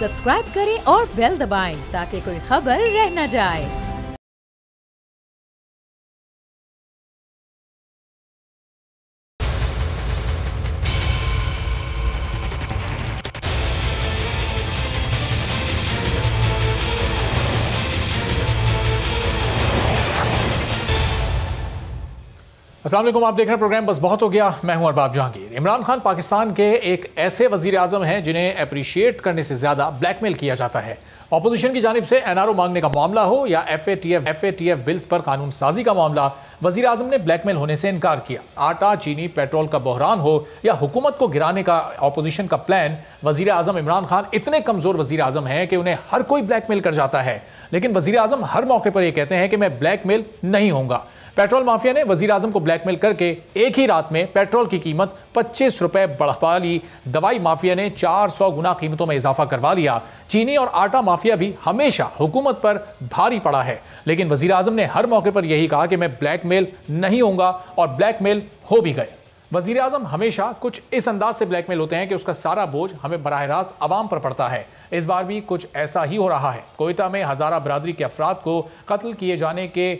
Subscribe करें और bell दबाएं ताकि कोई खबर रह न जाए। अस्सलाम वालेकुम, आप देख रहे हैं प्रोग्राम बस बहुत हो गया। मैं हूं अरबाब जहांगीर। इमरान खान पाकिस्तान के एक ऐसे वजीर आजम हैं जिन्हें अप्रिशिएट करने से ज्यादा ब्लैकमेल किया जाता है। ऑपोजिशन की जानिब से एनआरओ मांगने का मामला हो या एफएटीएफ बिल्स पर कानून साजी का मामला, वजीर आजम ने ब्लैकमेल होने से इनकार किया। आटा, चीनी, पेट्रोल का बहरान हो या हुकूमत को गिराने का ऑपोजिशन का प्लान, वजीर आजम इमरान खान इतने कमजोर वजीर आजम हैं कि उन्हें हर कोई ब्लैकमेल कर जाता है। लेकिन वजीर आजम हर मौके पर यह कहते हैं कि मैं ब्लैकमेल नहीं होऊंगा। पेट्रोल माफिया ने वजीर आजम को ब्लैकमेल करके एक ही रात में पेट्रोल की कीमत 25 रुपए बढ़ा ली। दवाई माफिया ने 400 गुना कीमतों में इजाफा करवा लिया। चीनी और आटा माफिया भी हमेशा हुकूमत पर भारी पड़ा है, लेकिन वजीर आजम ने हर मौके पर यही कहा कि मैं ब्लैकमेल नहीं होऊंगा, और ब्लैकमेल हो भी गए। वजीर आजम हमेशा कुछ इस अंदाज से ब्लैकमेल होते हैं कि उसका सारा बोझ हमें बराह रास्त अवाम पर पड़ता है। इस बार भी कुछ ऐसा ही हो रहा है। कोयटा में हजारा बरादरी के अफराद को कत्ल किए जाने के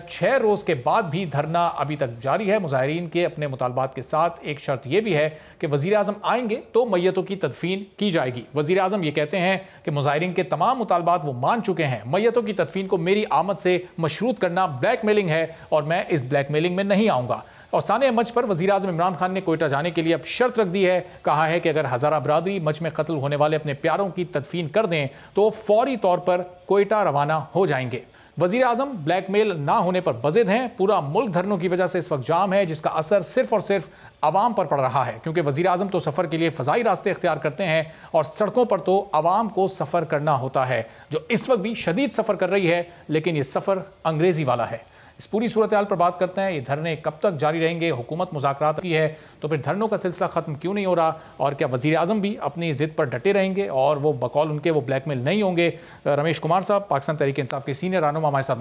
6 रोज के बाद भी धरना अभी तक जारी है। मुजाहिरीन के अपने मुतालबात के साथ एक शर्त यह भी है कि वजीर आजम आएंगे तो मैयतों की तदफीन की जाएगी। वजीर आजम ये कहते हैं कि मुजाहिरीन के तमाम मुतालबात वो मान चुके हैं। मैयतों की तदफीन को मेरी आमद से मशरूत करना ब्लैकमेलिंग है और मैं इस ब्लैकमेलिंग में नहीं आऊंगा। और साने मच पर वजीर आजम इमरान खान ने कोयटा जाने के लिए अब शर्त रख दी है। कहा है कि अगर हजारा बरादरी मच में कत्ल होने वाले अपने प्यारों की तदफीन कर दें तो फौरी तौर पर कोयटा रवाना हो जाएंगे। वजीर आजम ब्लैकमेल ना होने पर बजिद हैं। पूरा मुल्क धरनों की वजह से इस वक्त जाम है, जिसका असर सिर्फ और सिर्फ आवाम पर पड़ रहा है, क्योंकि वजीर आजम तो सफ़र के लिए फ़ज़ाई रास्ते इख्तियार करते हैं और सड़कों पर तो आवाम को सफ़र करना होता है, जो इस वक्त भी शदीद सफ़र कर रही है, लेकिन ये सफ़र अंग्रेज़ी वाला है। इस पूरी सूरत हाल पर बात करते हैं। ये धरने कब तक जारी रहेंगे? हुकूमत मुज़ाकरात की है तो फिर धरनों का सिलसिला ख़त्म क्यों नहीं हो रहा? और क्या वज़ीर आज़म भी अपनी ज़िद पर डटे रहेंगे और वो बकौल उनके वो ब्लैकमेल नहीं होंगे? रमेश कुमार साहब, पाकिस्तान तहरीक इंसाफ के सीनियर रहनुमा हमारे साथ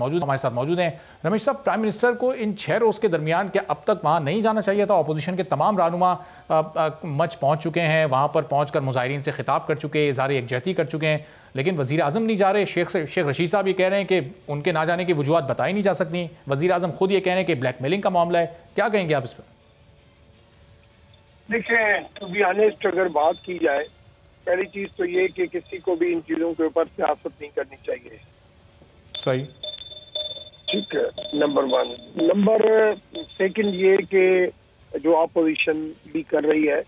मौजूद हैं। रमेश साहब, प्राइम मिनिस्टर को इन 6 रोज़ के दरमियान क्या अब तक वहाँ नहीं जाना चाहिए था? अपोजिशन के तमाम रहनुमा मच पहुँच चुके हैं, वहाँ पर पहुँच कर मुजाहिरीन से खिताब कर चुके हैं, इज़हार यकजहती कर चुके हैं, लेकिन वज़ीर आज़म नहीं जा रहे। शेख रशीद साहब ये कह रहे हैं कि उनके ना जाने की वजूहत बताई नहीं जा सकती। वज़ीर आज़म खुद ये कह रहे हैं कि ब्लैकमेलिंग का मामला है। क्या कहेंगे आप इस पर? देखिए, टू बी ऑनेस्ट, अगर बात की जाए, पहली चीज तो ये कि किसी को भी इन चीजों के ऊपर सियासत नहीं करनी चाहिए। सही, ठीक है, नंबर 1। नंबर 2 ये कि जो अपोजिशन भी कर रही है।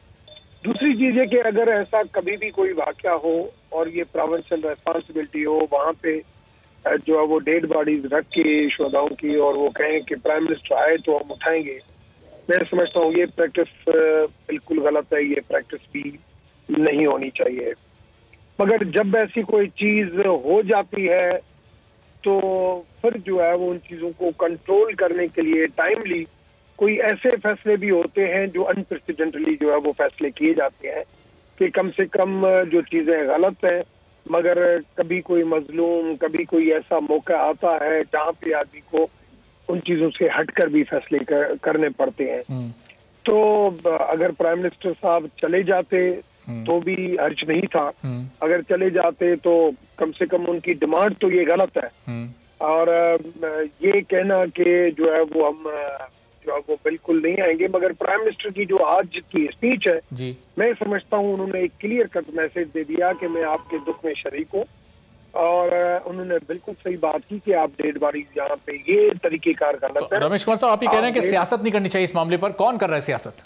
दूसरी चीज है कि अगर ऐसा कभी भी कोई वाकया हो और ये प्रोविंशियल रेस्पॉन्सिबिलिटी हो, वहाँ पे जो है वो डेड बॉडीज रख के शुहदाओं की, और वो कहें कि प्राइम मिनिस्टर आए तो हम उठाएंगे, मैं समझता हूँ ये प्रैक्टिस बिल्कुल गलत है। ये प्रैक्टिस भी नहीं होनी चाहिए। मगर जब ऐसी कोई चीज हो जाती है तो फिर जो है वो उन चीजों को कंट्रोल करने के लिए टाइमली कोई ऐसे फैसले भी होते हैं जो अनप्रेसिडेंटली जो है वो फैसले किए जाते हैं कि कम से कम जो चीजें गलत हैं, मगर कभी कोई मजलूम, कभी कोई ऐसा मौका आता है जहाँ पे आदमी को उन चीजों से हटकर भी फैसले करने पड़ते हैं। तो अगर प्राइम मिनिस्टर साहब चले जाते तो भी हर्ज नहीं था। अगर चले जाते तो कम से कम उनकी डिमांड तो ये गलत है। और ये कहना कि जो है वो हम जो है वो बिल्कुल नहीं आएंगे, मगर प्राइम मिनिस्टर की जो आज की स्पीच है जी, मैं समझता हूँ उन्होंने एक क्लियर कट मैसेज दे दिया कि मैं आपके दुख में शरीक हूँ। और उन्होंने बिल्कुल सही बात की कि आप डेड बॉडी यहाँ पे ये तरीकेकार गलत है। रमेश कुमार साहब, आप ही कह रहे हैं कि सियासत नहीं करनी चाहिए इस मामले पर। कौन कर रहा है सियासत?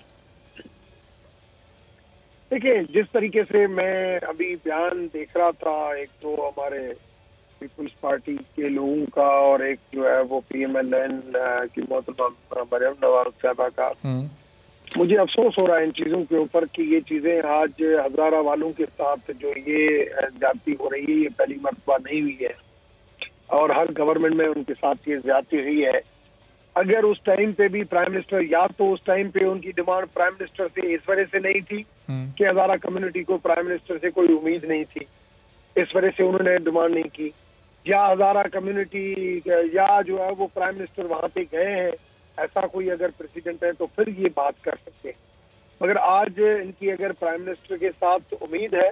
देखिए, जिस तरीके से मैं अभी बयान देख रहा था, एक तो हमारे पीपुल्स पार्टी के लोगों का और एक जो है वो PMLN की मोहतरमा मरियम नवाज साहबा का, मुझे अफसोस हो रहा है इन चीजों के ऊपर कि ये चीजें आज हजारा वालों के साथ जो ये ज्यादती हो रही है, ये पहली मर्तबा नहीं हुई है और हर गवर्नमेंट में उनके साथ ये ज्यादती हुई है। अगर उस टाइम पे भी प्राइम मिनिस्टर, या तो उस टाइम पे उनकी डिमांड प्राइम मिनिस्टर से इस वजह से नहीं थी कि हजारा कम्युनिटी को प्राइम मिनिस्टर से कोई उम्मीद नहीं थी, इस वजह से उन्होंने डिमांड नहीं की, या हजारा कम्युनिटी या जो है वो प्राइम मिनिस्टर वहां पे गए हैं, ऐसा कोई अगर प्रेसिडेंट है तो फिर ये बात कर सकते हैं। मगर आज इनकी अगर प्राइम मिनिस्टर के साथ उम्मीद है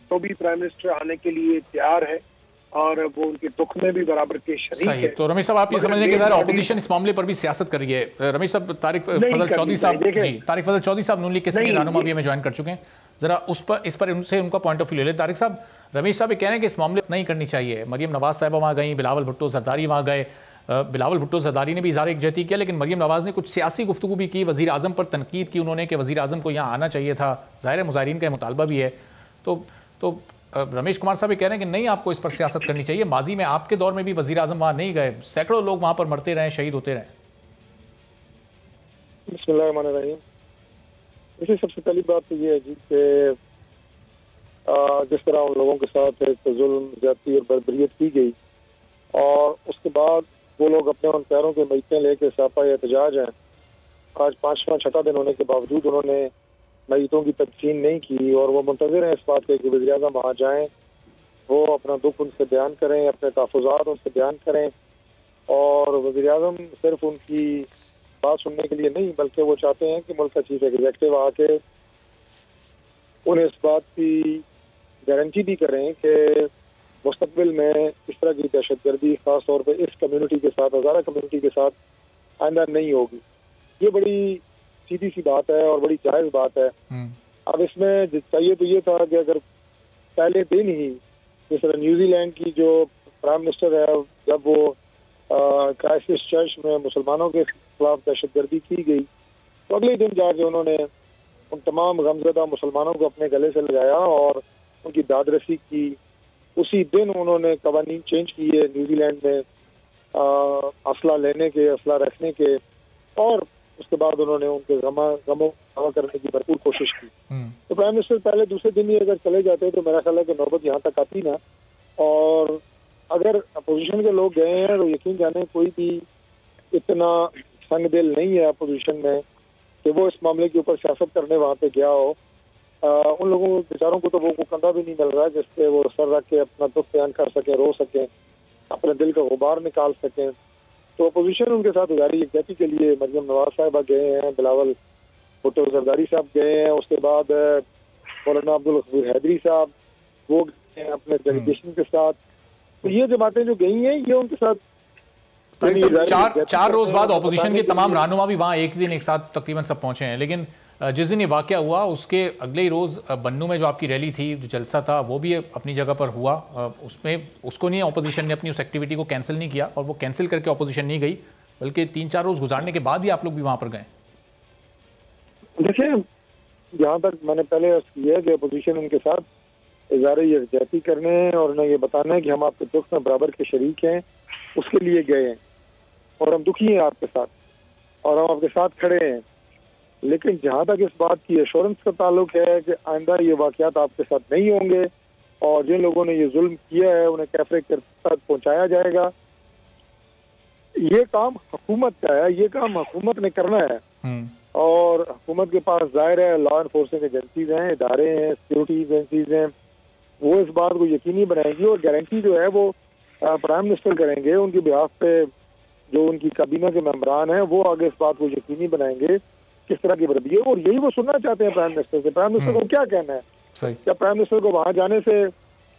तो भी प्राइम मिनिस्टर आने के लिए तैयार है और वो उनके दुख में भी बराबर के शरीक है। तो रमेश साहब, आप ये समझने के इधर ऑपोजिशन इस मामले पर भी सियासत कर रही है। रमेश साहब, तारिक फजल चौधरी साहब नून लीग के सीनियर रहनुमा भी हमें ज्वाइन कर चुके हैं। जरा इस पर उनसे उनका पॉइंट ऑफ व्यू ले लें। तारिक साहब, रमेश साहब ये कह रहे हैं कि इस मामले नहीं करनी चाहिए। मरियम नवाज साहबा वहाँ गई, बिलावल भुट्टो जरदारी वहाँ गए। बिलावल भुट्टो जरदारी ने भी इज़हार यकजहती किया, लेकिन मरियम नवाज ने कुछ सियासी गुफ्तगू भी की। वज़ीर आज़म पर तनकीद की उन्होंने कि वज़ीर आज़म को यहाँ आना चाहिए था। ज़ाहिर है मुज़ाहिरीन का मुतालबा भी है। तो रमेश कुमार साहब ये कह रहे हैं कि नहीं, आपको इस पर सियासत करनी चाहिए। माजी में आपके दौर में भी वज़ीर आज़म वहाँ नहीं गए, सैकड़ों लोग वहाँ पर मरते रहे, शहीद होते रहे। बिस्मिल्लाहिर्रहमानिर्रहीम। इसलिए सबसे पहली बात तो ये है जी कि जिस तरह उन लोगों के साथ एक जुल्म, ज्यादती और बर्बरियत की गई और उसके बाद वो लोग अपने उन पैरों के मैतें लेके सापा एहतजाज हैं। आज 5वां 6वां दिन होने के बावजूद उन्होंने मैतों की तदफीन नहीं की और वो मुंतज़िर हैं इस बात के कि वज़ीर आज़म वहाँ जाएँ, वो अपना दुख उनसे बयान करें, अपने तहफ़्फ़ुज़ात उनसे बयान करें। और वज़ीर आज़म सिर्फ उनकी बात सुनने के लिए नहीं, बल्कि वो चाहते हैं कि मुल्क का चीफ एग्जीक्यूटिव आके उन्हें इस बात की गारंटी भी करें कि मुस्तकबिल में इस तरह की दहशतगर्दी ख़ास तौर पर इस कम्युनिटी के साथ, हज़ारा कम्युनिटी के साथ आइंदा नहीं होगी। ये बड़ी सीधी सी बात है और बड़ी जायज़ बात है। अब इसमें चाहिए तो ये था कि अगर पहले दिन ही जिस तरह न्यूजीलैंड की जो प्राइम मिनिस्टर है, जब वो क्राइसिस चर्च में मुसलमानों के खिलाफ दहशतगर्दी की गई तो अगले दिन जाके उन्होंने उन तमाम गमज़दा मुसलमानों को अपने गले से लगाया और उनकी दादरसी की। उसी दिन उन्होंने कवानीन चेंज किए न्यूजीलैंड में असला लेने के, असला रखने के, और उसके बाद उन्होंने उनके गमों करने की भरपूर कोशिश की। तो प्राइम मिनिस्टर पहले दूसरे दिन ही अगर चले जाते तो मेरा ख्याल है कि नौबत यहाँ तक आती ना। और अगर अपोजिशन के लोग गए हैं तो यकीन जाने कोई भी इतना संग दिल नहीं है अपोजिशन में कि वो इस मामले के ऊपर सियासत करने वहाँ पे गया हो। उन लोगों बेचारों को तो वो कंधा भी नहीं मिल रहा है जिससे वो सर रख के अपना दुख बयान कर सकें, रो सकें, अपने दिल का गुबार निकाल सकें। तो अपोजिशन उनके साथ ज़ाहिर यकजहती के लिए मरियम नवाज साहिबा गए हैं, बिलावल भुट्टो जरदारी साहब गए हैं, उसके बाद मौलाना अब्दुल गफूर हैदरी साहब वो गए हैं अपने डेलीगेशन के साथ। तो ये जमातें जो गई हैं ये उनके साथ चार रोज बाद ऑपोजिशन के तमाम रहनुमा भी वहाँ एक दिन एक साथ तकरीबन सब पहुंचे हैं। लेकिन जिस दिन ये वाक़या हुआ उसके अगले ही रोज़ बन्नू में जो आपकी रैली थी, जो जलसा था, वो भी अपनी जगह पर हुआ। उसमें उसको नहीं, ऑपोजिशन ने अपनी उस एक्टिविटी को कैंसिल नहीं किया और वो कैंसिल करके ऑपोजिशन नहीं गई, बल्कि 3-4 रोज़ गुजारने के बाद ही आप लोग भी वहाँ पर गए। देखिए, जहाँ तक मैंने पहले किया है कि अपोजिशन उनके साथ इज़हार यकजहती करने और उन्हें ये बताना है कि हम आपके दुख में बराबर के शरीक हैं, उसके लिए गए हैं और हम दुखी हैं आपके साथ और हम आपके साथ खड़े हैं। लेकिन जहाँ तक इस बात की एश्योरेंस का ताल्लुक है कि आइंदा ये वाक़यात आपके साथ नहीं होंगे और जिन लोगों ने ये जुल्म किया है उन्हें कैफरे तक पहुँचाया जाएगा, ये काम हुकूमत का है, ये काम हुकूमत ने करना है। और हुकूमत के पास ज़ाहिर है लॉ एनफोर्सिंग एजेंसीज हैं, इदारे हैं, सिक्योरिटी एजेंसीज हैं, वो इस बात को यकीनी बनाएंगी और गारंटी जो है वो प्राइम मिनिस्टर करेंगे। उनकी बिहाफ पे जो उनकी काबीना के मेंबरान हैं वो आगे इस बात को यकीनी बनाएंगे किस तरह की बर्बरी है, और यही वो सुनना चाहते हैं प्राइम मिनिस्टर से। प्राइम मिनिस्टर को क्या कहना है? क्या प्राइम मिनिस्टर को वहां जाने से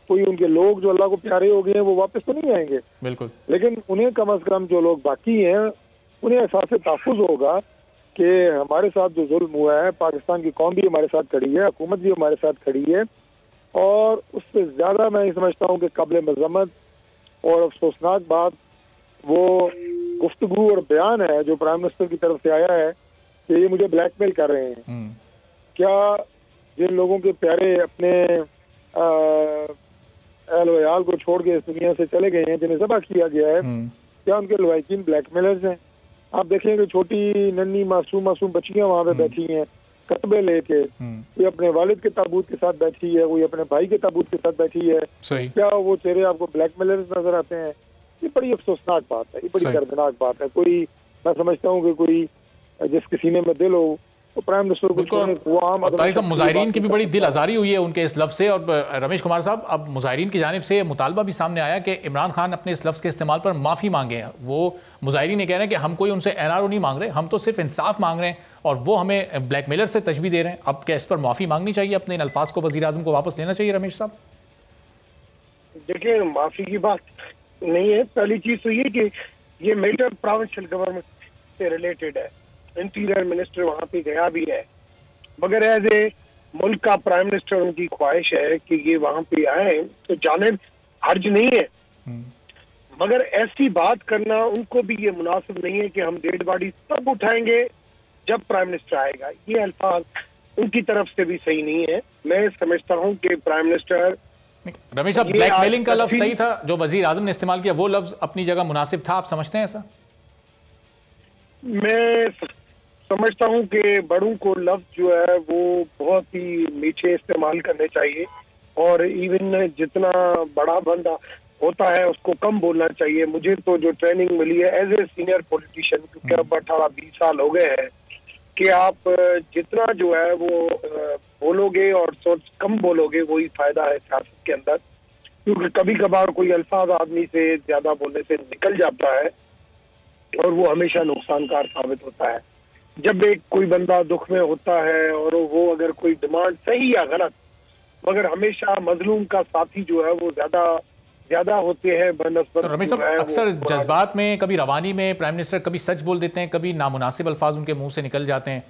कोई उनके लोग जो अल्लाह को प्यारे हो गए हैं वो वापस तो नहीं आएंगे? बिल्कुल। लेकिन उन्हें कम अज कम जो लोग बाकी हैं उन्हें एहसास तहफ़्फ़ुज़ होगा कि हमारे साथ जो जुल्म हुआ है, पाकिस्तान की कौम भी हमारे साथ खड़ी है, हुकूमत भी हमारे साथ खड़ी है। और उससे ज़्यादा मैं ये समझता हूँ कि काबिल मज़म्मत और अफसोसनाक बात वो गुफ्तगू और बयान है जो प्राइम मिनिस्टर की तरफ से आया है कि ये मुझे ब्लैकमेल कर रहे हैं। क्या जिन लोगों के प्यारे अपने अहल को छोड़ के इस दुनिया से चले गए हैं, जिन्हें ज़बह किया गया है, क्या उनके लवाकिन ब्लैकमेलर्स हैं? आप देखेंगे छोटी नन्ही मासूम बच्चियां वहाँ पे बैठी हैं कतबे लेके, कोई अपने वालिद के ताबूत के साथ बैठी है, कोई अपने भाई के ताबूत के साथ बैठी है। क्या वो चेहरे आपको ब्लैकमेलर्स नजर आते हैं? ये बड़ी अफसोसनाक बात है, ये बड़ी दर्दनाक बात है। कोई, मैं समझता हूँ कि कोई जिसके सीने में दिल हो तो प्राइम मिनिस्टर को छोड़ें, वो आम तारिक साहब, मुजाहिरीन की भी बड़ी दिल आजारी हुई है उनके इस लफ्ज़ से। और रमेश कुमार साहब, अब मुजाहिरीन की जानिब से मुतालबा भी सामने आया कि इमरान खान अपने इस लफ्ज़ के इस्तेमाल पर माफ़ी मांगे हैं। वो मुजाहिरीन ये कह रहे हैं कि हम कोई उनसे NRO नहीं मांग रहे, हम तो सिर्फ इंसाफ मांग रहे हैं, और वो हमें ब्लैकमेलर से तशबीह दे रहे हैं। अब क्या इस पर माफ़ी मांगनी चाहिए, अपने इन अल्फाज को वज़ीर आज़म को वापस लेना चाहिए? रमेश साहब देखिए, माफी की बात नहीं है। पहली चीज तो ये कि ये मेजर प्रोविंशियल गवर्नमेंट से रिलेटेड है। इंटीरियर मिनिस्टर वहां पे गया भी है, मगर एज ए मुल्क का प्राइम मिनिस्टर उनकी ख्वाहिश है कि ये वहां पे आए, तो जाने हर्ज नहीं है। मगर ऐसी बात करना उनको भी ये मुनासिब नहीं है कि हम डेड बॉडी तब उठाएंगे जब प्राइम मिनिस्टर आएगा। ये अल्फाज उनकी तरफ से भी सही नहीं है। मैं समझता हूँ कि प्राइम मिनिस्टर, रमेश साहब, ब्लैकमेलिंग का लफ्ज़ सही था जो वज़ीर आज़म ने इस्तेमाल किया, वो लफ्ज़ अपनी जगह मुनासिब था, आप समझते हैं ऐसा? मैं समझता हूँ कि बड़ों को लफ्ज जो है वो बहुत ही मीठे इस्तेमाल करने चाहिए, और इवन जितना बड़ा बंदा होता है उसको कम बोलना चाहिए। मुझे तो जो ट्रेनिंग मिली है एज ए सीनियर पॉलिटिशियन, क्योंकि अब 18-20 साल हो गए हैं, कि आप जितना जो है वो बोलोगे और सोच कम बोलोगे, वही फायदा है सियासत के अंदर। क्योंकि कभी कभार कोई अल्फाज आदमी से ज्यादा बोलने से निकल जाता है और वो हमेशा नुकसानकार साबित होता है। जब एक कोई बंदा दुख में होता है और वो अगर कोई डिमांड सही या गलत, मगर हमेशा मजलूम का साथी जो है वो ज्यादा होते हैं बनस्बत। तो रमेश साहब, अक्सर जज्बात में, कभी रवानी में प्राइम मिनिस्टर कभी सच बोल देते हैं, कभी नामुनासिब अल्फाज उनके मुंह से निकल जाते हैं।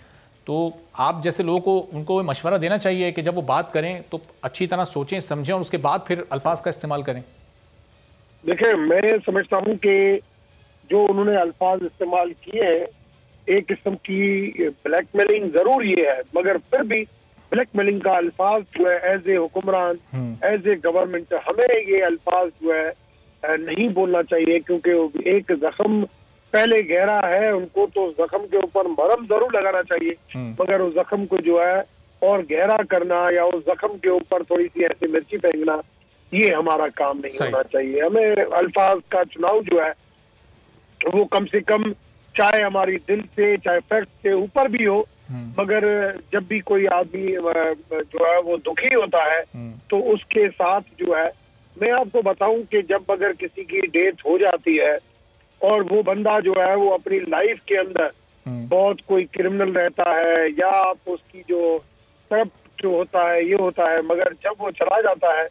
तो आप जैसे लोगों को उनको मशवरा देना चाहिए कि जब वो बात करें तो अच्छी तरह सोचें समझें और उसके बाद फिर अल्फाज का इस्तेमाल करें। देखिए, मैं समझता हूँ कि जो उन्होंने अल्फाज इस्तेमाल किए हैं, एक किस्म की ब्लैकमेलिंग जरूर ये है, मगर फिर भी ब्लैकमेलिंग का अल्फाज जो है एज ए हुक्मरान, एज ए गवर्नमेंट, हमें ये अल्फाज जो है नहीं बोलना चाहिए। क्योंकि एक जख्म पहले गहरा है, उनको तो जख्म के ऊपर मरहम जरूर लगाना चाहिए, मगर उस जख्म को जो है और गहरा करना या उस जख्म के ऊपर थोड़ी सी ऐसी मिर्ची फेंकना, ये हमारा काम नहीं होना चाहिए। हमें अल्फाज का चुनाव जो है वो कम से कम, चाहे हमारी दिल से चाहे फैक्ट से ऊपर भी हो, मगर जब भी कोई आदमी जो है वो दुखी होता है तो उसके साथ जो है, मैं आपको बताऊं कि जब अगर किसी की डेथ हो जाती है और वो बंदा जो है वो अपनी लाइफ के अंदर बहुत कोई क्रिमिनल रहता है या आप उसकी जो करप्ट जो होता है ये होता है, मगर जब वो चला जाता है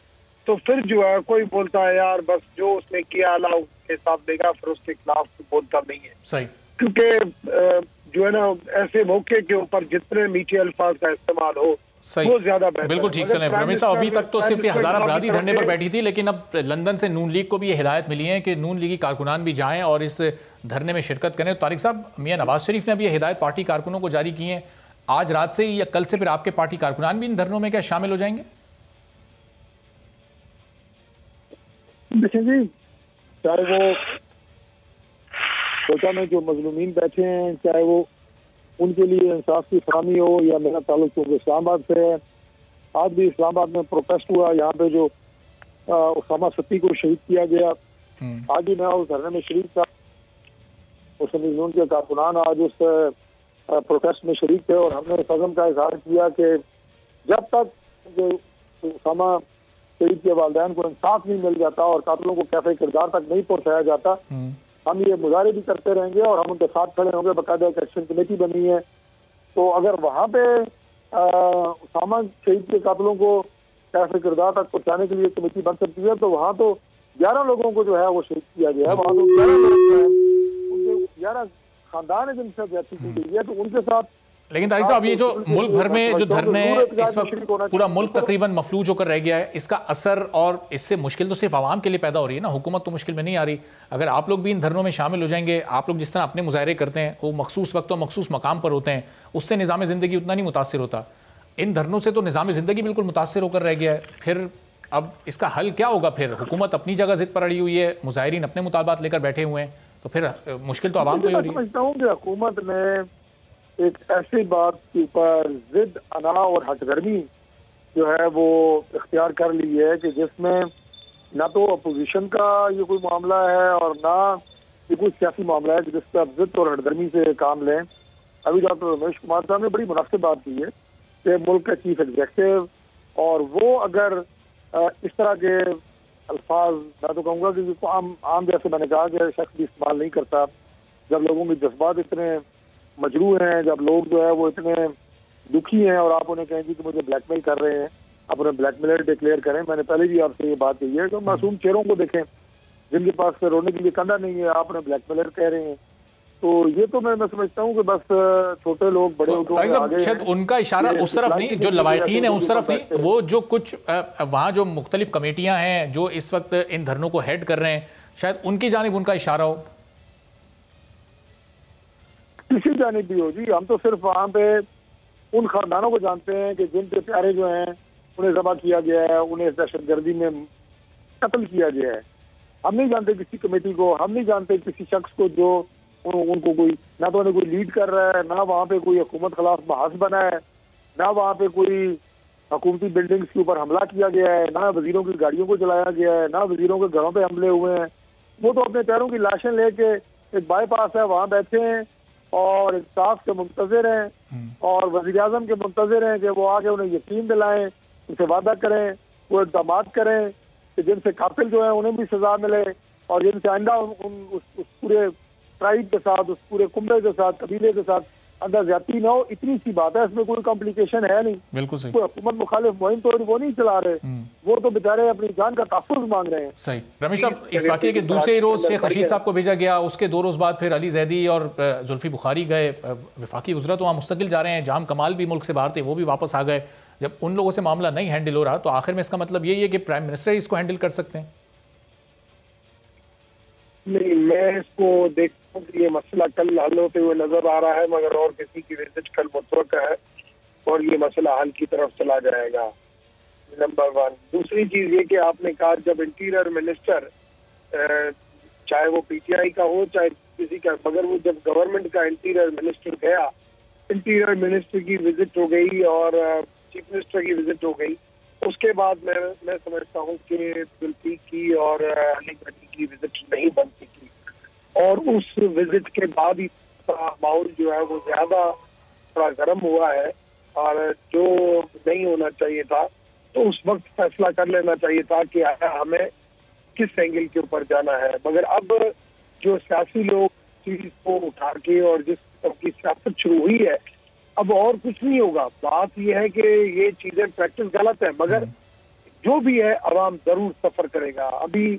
तो फिर जो है कोई बोलता है यार बस जो उसने किया अल्लाह उसके साथ देगा, फिर उसके खिलाफ बोलता नहीं है। सही, क्योंकि जो है ना, ऐसे मौके के ऊपर जितने मीठे अल्फाज का इस्तेमाल हो वो ज्यादा बेहतर। बिल्कुल ठीक चले रमेश साहब। अभी तक तो सिर्फ ये हज़ारा बरादरी धरने पर बैठी थी, लेकिन अब लंदन से नून लीग को भी ये हिदायत मिली है कि नून लीगी कारकुनान भी जाएं और इस धरने में शिरकत करें। तो तारिक साहब, मियां नवाज शरीफ ने भी ये हिदायत पार्टी कारकुनों को जारी की है। आज रात से या कल से फिर आपके पार्टी कारकुनान भी इन धरनों में क्या शामिल हो जाएंगे? देखिए जी, चाहे वो कोटा में जो मजलूमीन बैठे हैं, चाहे वो उनके लिए इंसाफ की फरामी हो, या मेरा ताल्लुक तो इस्लामाबाद से है। आज भी इस्लामाबाद में प्रोटेस्ट हुआ, यहाँ पे जो उसामा सत्ती को शहीद किया गया, आज भी मैं उस धरने में शरीक था। उस मजलूम के कारकुनान आज उस प्रोटेस्ट में शरीक थे और हमने इस अज़म का इजहार किया कि जब तक जो उसामा शहीद के वालिदैन को इंसाफ नहीं मिल जाता और कातिलों को कैफे किरदार तक नहीं पहुंचाया जाता, हम ये मुजाहरे भी करते रहेंगे और हम उनके साथ खड़े होंगे। बाकायदा एक एक्शन कमेटी बनी है, तो अगर वहाँ पे उसामा शहीद के कातिलों को कैफे किरदार तक पहुंचाने के लिए कमेटी बन सकती है, तो वहाँ तो 11 लोगों को जो है वो शहीद किया गया है। वहाँ तो 11 लोग जो है, उनके 11 खानदान है जिनसे ज्यादती की गई है, तो उनके साथ। लेकिन तारिक साहब, ये जो मुल्क भर में जो धरने इस वक्त पूरा मुल्क तकरीबन मफलूज होकर रह गया है, इसका असर और इससे मुश्किल तो सिर्फ आवाम के लिए पैदा हो रही है ना, हुकूमत तो मुश्किल में नहीं आ रही। अगर आप लोग भी इन धरनों में शामिल हो जाएंगे, आप लोग जिस तरह अपने मुजाहरे करते हैं वो मखसूस वक्त और मखसूस मकाम पर होते हैं, उससे निज़ाम ज़िंदगी उतना नहीं मुतासिर होता। इन धरनों से तो निज़ाम ज़िंदगी बिल्कुल मुतासिर होकर रह गया है। फिर अब इसका हल क्या होगा? फिर हुकूमत अपनी जगह जिद पर अड़ी हुई है, मुजाहिरीन अपने मुतालबात लेकर बैठे हुए हैं, तो फिर मुश्किल तो आवाम को ही हो रही है। समझता हूँ कि हुकूमत ने एक ऐसी बात के ऊपर जिद, अना और हटगर्मी जो है वो इख्तियार कर ली है कि जिसमें ना तो अपोजिशन का ये कोई मामला है और ना ये कोई सियासी मामला है जिस पर आप जिद और हटगर्मी से काम लें। अभी डॉक्टर रमेश कुमार साहब ने बड़ी मुनासिब बात की है कि मुल्क का चीफ एग्जीक्यूटिव, और वो अगर इस तरह के अल्फाज, मैं तो कहूँगा कि आम जैसे मैंने कहा कि शख्स भी इस्तेमाल नहीं करता, जब लोगों के जज्बात इतने मजरूह हैं, जब लोग जो है वो इतने दुखी हैं और आप उन्हें कहेंगे कि मुझे ब्लैकमेल कर रहे हैं, आप उन्हें ब्लैकमेलर डिक्लेयर करें। मैंने पहले भी आपसे ये बात कही है कि मासूम चेहरों को देखें जिनके पास रोने के लिए कंधा नहीं है, आप उन्हें ब्लैकमेलर कह रहे हैं। तो ये तो मैं समझता हूँ कि बस छोटे लोग बड़े शायद उनका इशारा उस तरफ नहीं, जो लवाहिकीन है उस तरफ नहीं, वो जो कुछ वहाँ जो मुख्तलिफ कमेटियाँ हैं जो इस वक्त इन धरनों को हेड कर रहे हैं, शायद उनकी जानिब उनका इशारा हो। किसी जानिब भी हो जी, हम तो सिर्फ वहाँ पे उन खानदानों को जानते हैं कि जिनके प्यारे जो हैं उन्हें ज़बह किया गया है, उन्हें दहशतगर्दी में कत्ल किया गया है। हम नहीं जानते किसी कमेटी को, हम नहीं जानते किसी शख्स को जो उनको कोई, ना तो उन्हें कोई लीड कर रहा है, ना वहाँ पे कोई हुकूमत खिलाफ बहस बना है, ना वहाँ पे कोई हुकूमती बिल्डिंग्स के ऊपर हमला किया गया है, ना वजीरों की गाड़ियों को जलाया गया है, ना वजीरों के घरों पे हमले हुए हैं। वो तो अपने पैरों की लाशें लेके एक बाईपास है वहाँ बैठे हैं और इंसाफ के मुंतजर हैं और वज़ीर आज़म के मुंतजर हैं कि वो आके उन्हें यकीन दिलाएं, उनसे वादा करें, वो इक़दाम करें कि जिनसे कातिल जो है उन्हें भी सजा मिले और जिनसे आइंदा उस पूरे ट्राइब के साथ, उस पूरे कुंबे के साथ, कबीले के साथ अंदर ज्यादती ना हो। इतनी सी बात है, इसमें कोई कॉम्प्लिकेशन है नहीं। बिल्कुल सही। कोई हुकूमत मुखालिफ मुहिम तो वो नहीं चला रहे, वो तो बेचारे अपनी जान का तहफ़्फ़ुज़ मांग रहे हैं। सही। रमेश साहब, इस वाक़े के दूसरे ही रोज़ शेख रशीद साहब को भेजा गया, उसके 2 रोज़ बाद फिर अली जैदी और जुल्फी बुखारी गए। वफाकी वज़रा तो वहाँ मुस्तकिल जा रहे हैं, जाम कमाल भी मुल्क से बाहर थे, वो भी वापस आ गए। जब उन लोगों से मामला नहीं हैंडल हो रहा तो आखिर में इसका मतलब यही है कि प्राइम मिनिस्टर इसको हैंडल कर सकते हैं? नहीं, मैं इसको देखता हूँ कि ये मसला कल हल होते हुए नजर आ रहा है, मगर और किसी की विजिट कल मुतवक्का है और ये मसला हल की तरफ चला जाएगा, नंबर 1। दूसरी चीज ये कि आपने कहा जब इंटीरियर मिनिस्टर, चाहे वो पीटीआई का हो चाहे किसी का, मगर वो जब गवर्नमेंट का इंटीरियर मिनिस्टर गया, इंटीरियर मिनिस्टर की विजिट हो गई और चीफ मिनिस्टर की विजिट हो गई, उसके बाद मैं समझता हूँ कि जुल्फी की और अली गनी की विजिट नहीं बन सकी और उस विजिट के बाद ही माहौल जो है वो ज्यादा थोड़ा गर्म हुआ है और जो नहीं होना चाहिए था तो उस वक्त फैसला कर लेना चाहिए था कि हमें किस एंगल के ऊपर जाना है। मगर अब जो सियासी लोग चीज को उठा के और जिस तरह की सियासत शुरू हुई है, अब और कुछ नहीं होगा। बात यह है कि ये चीजें प्रैक्टिस गलत है, मगर जो भी है अवाम जरूर सफर करेगा। अभी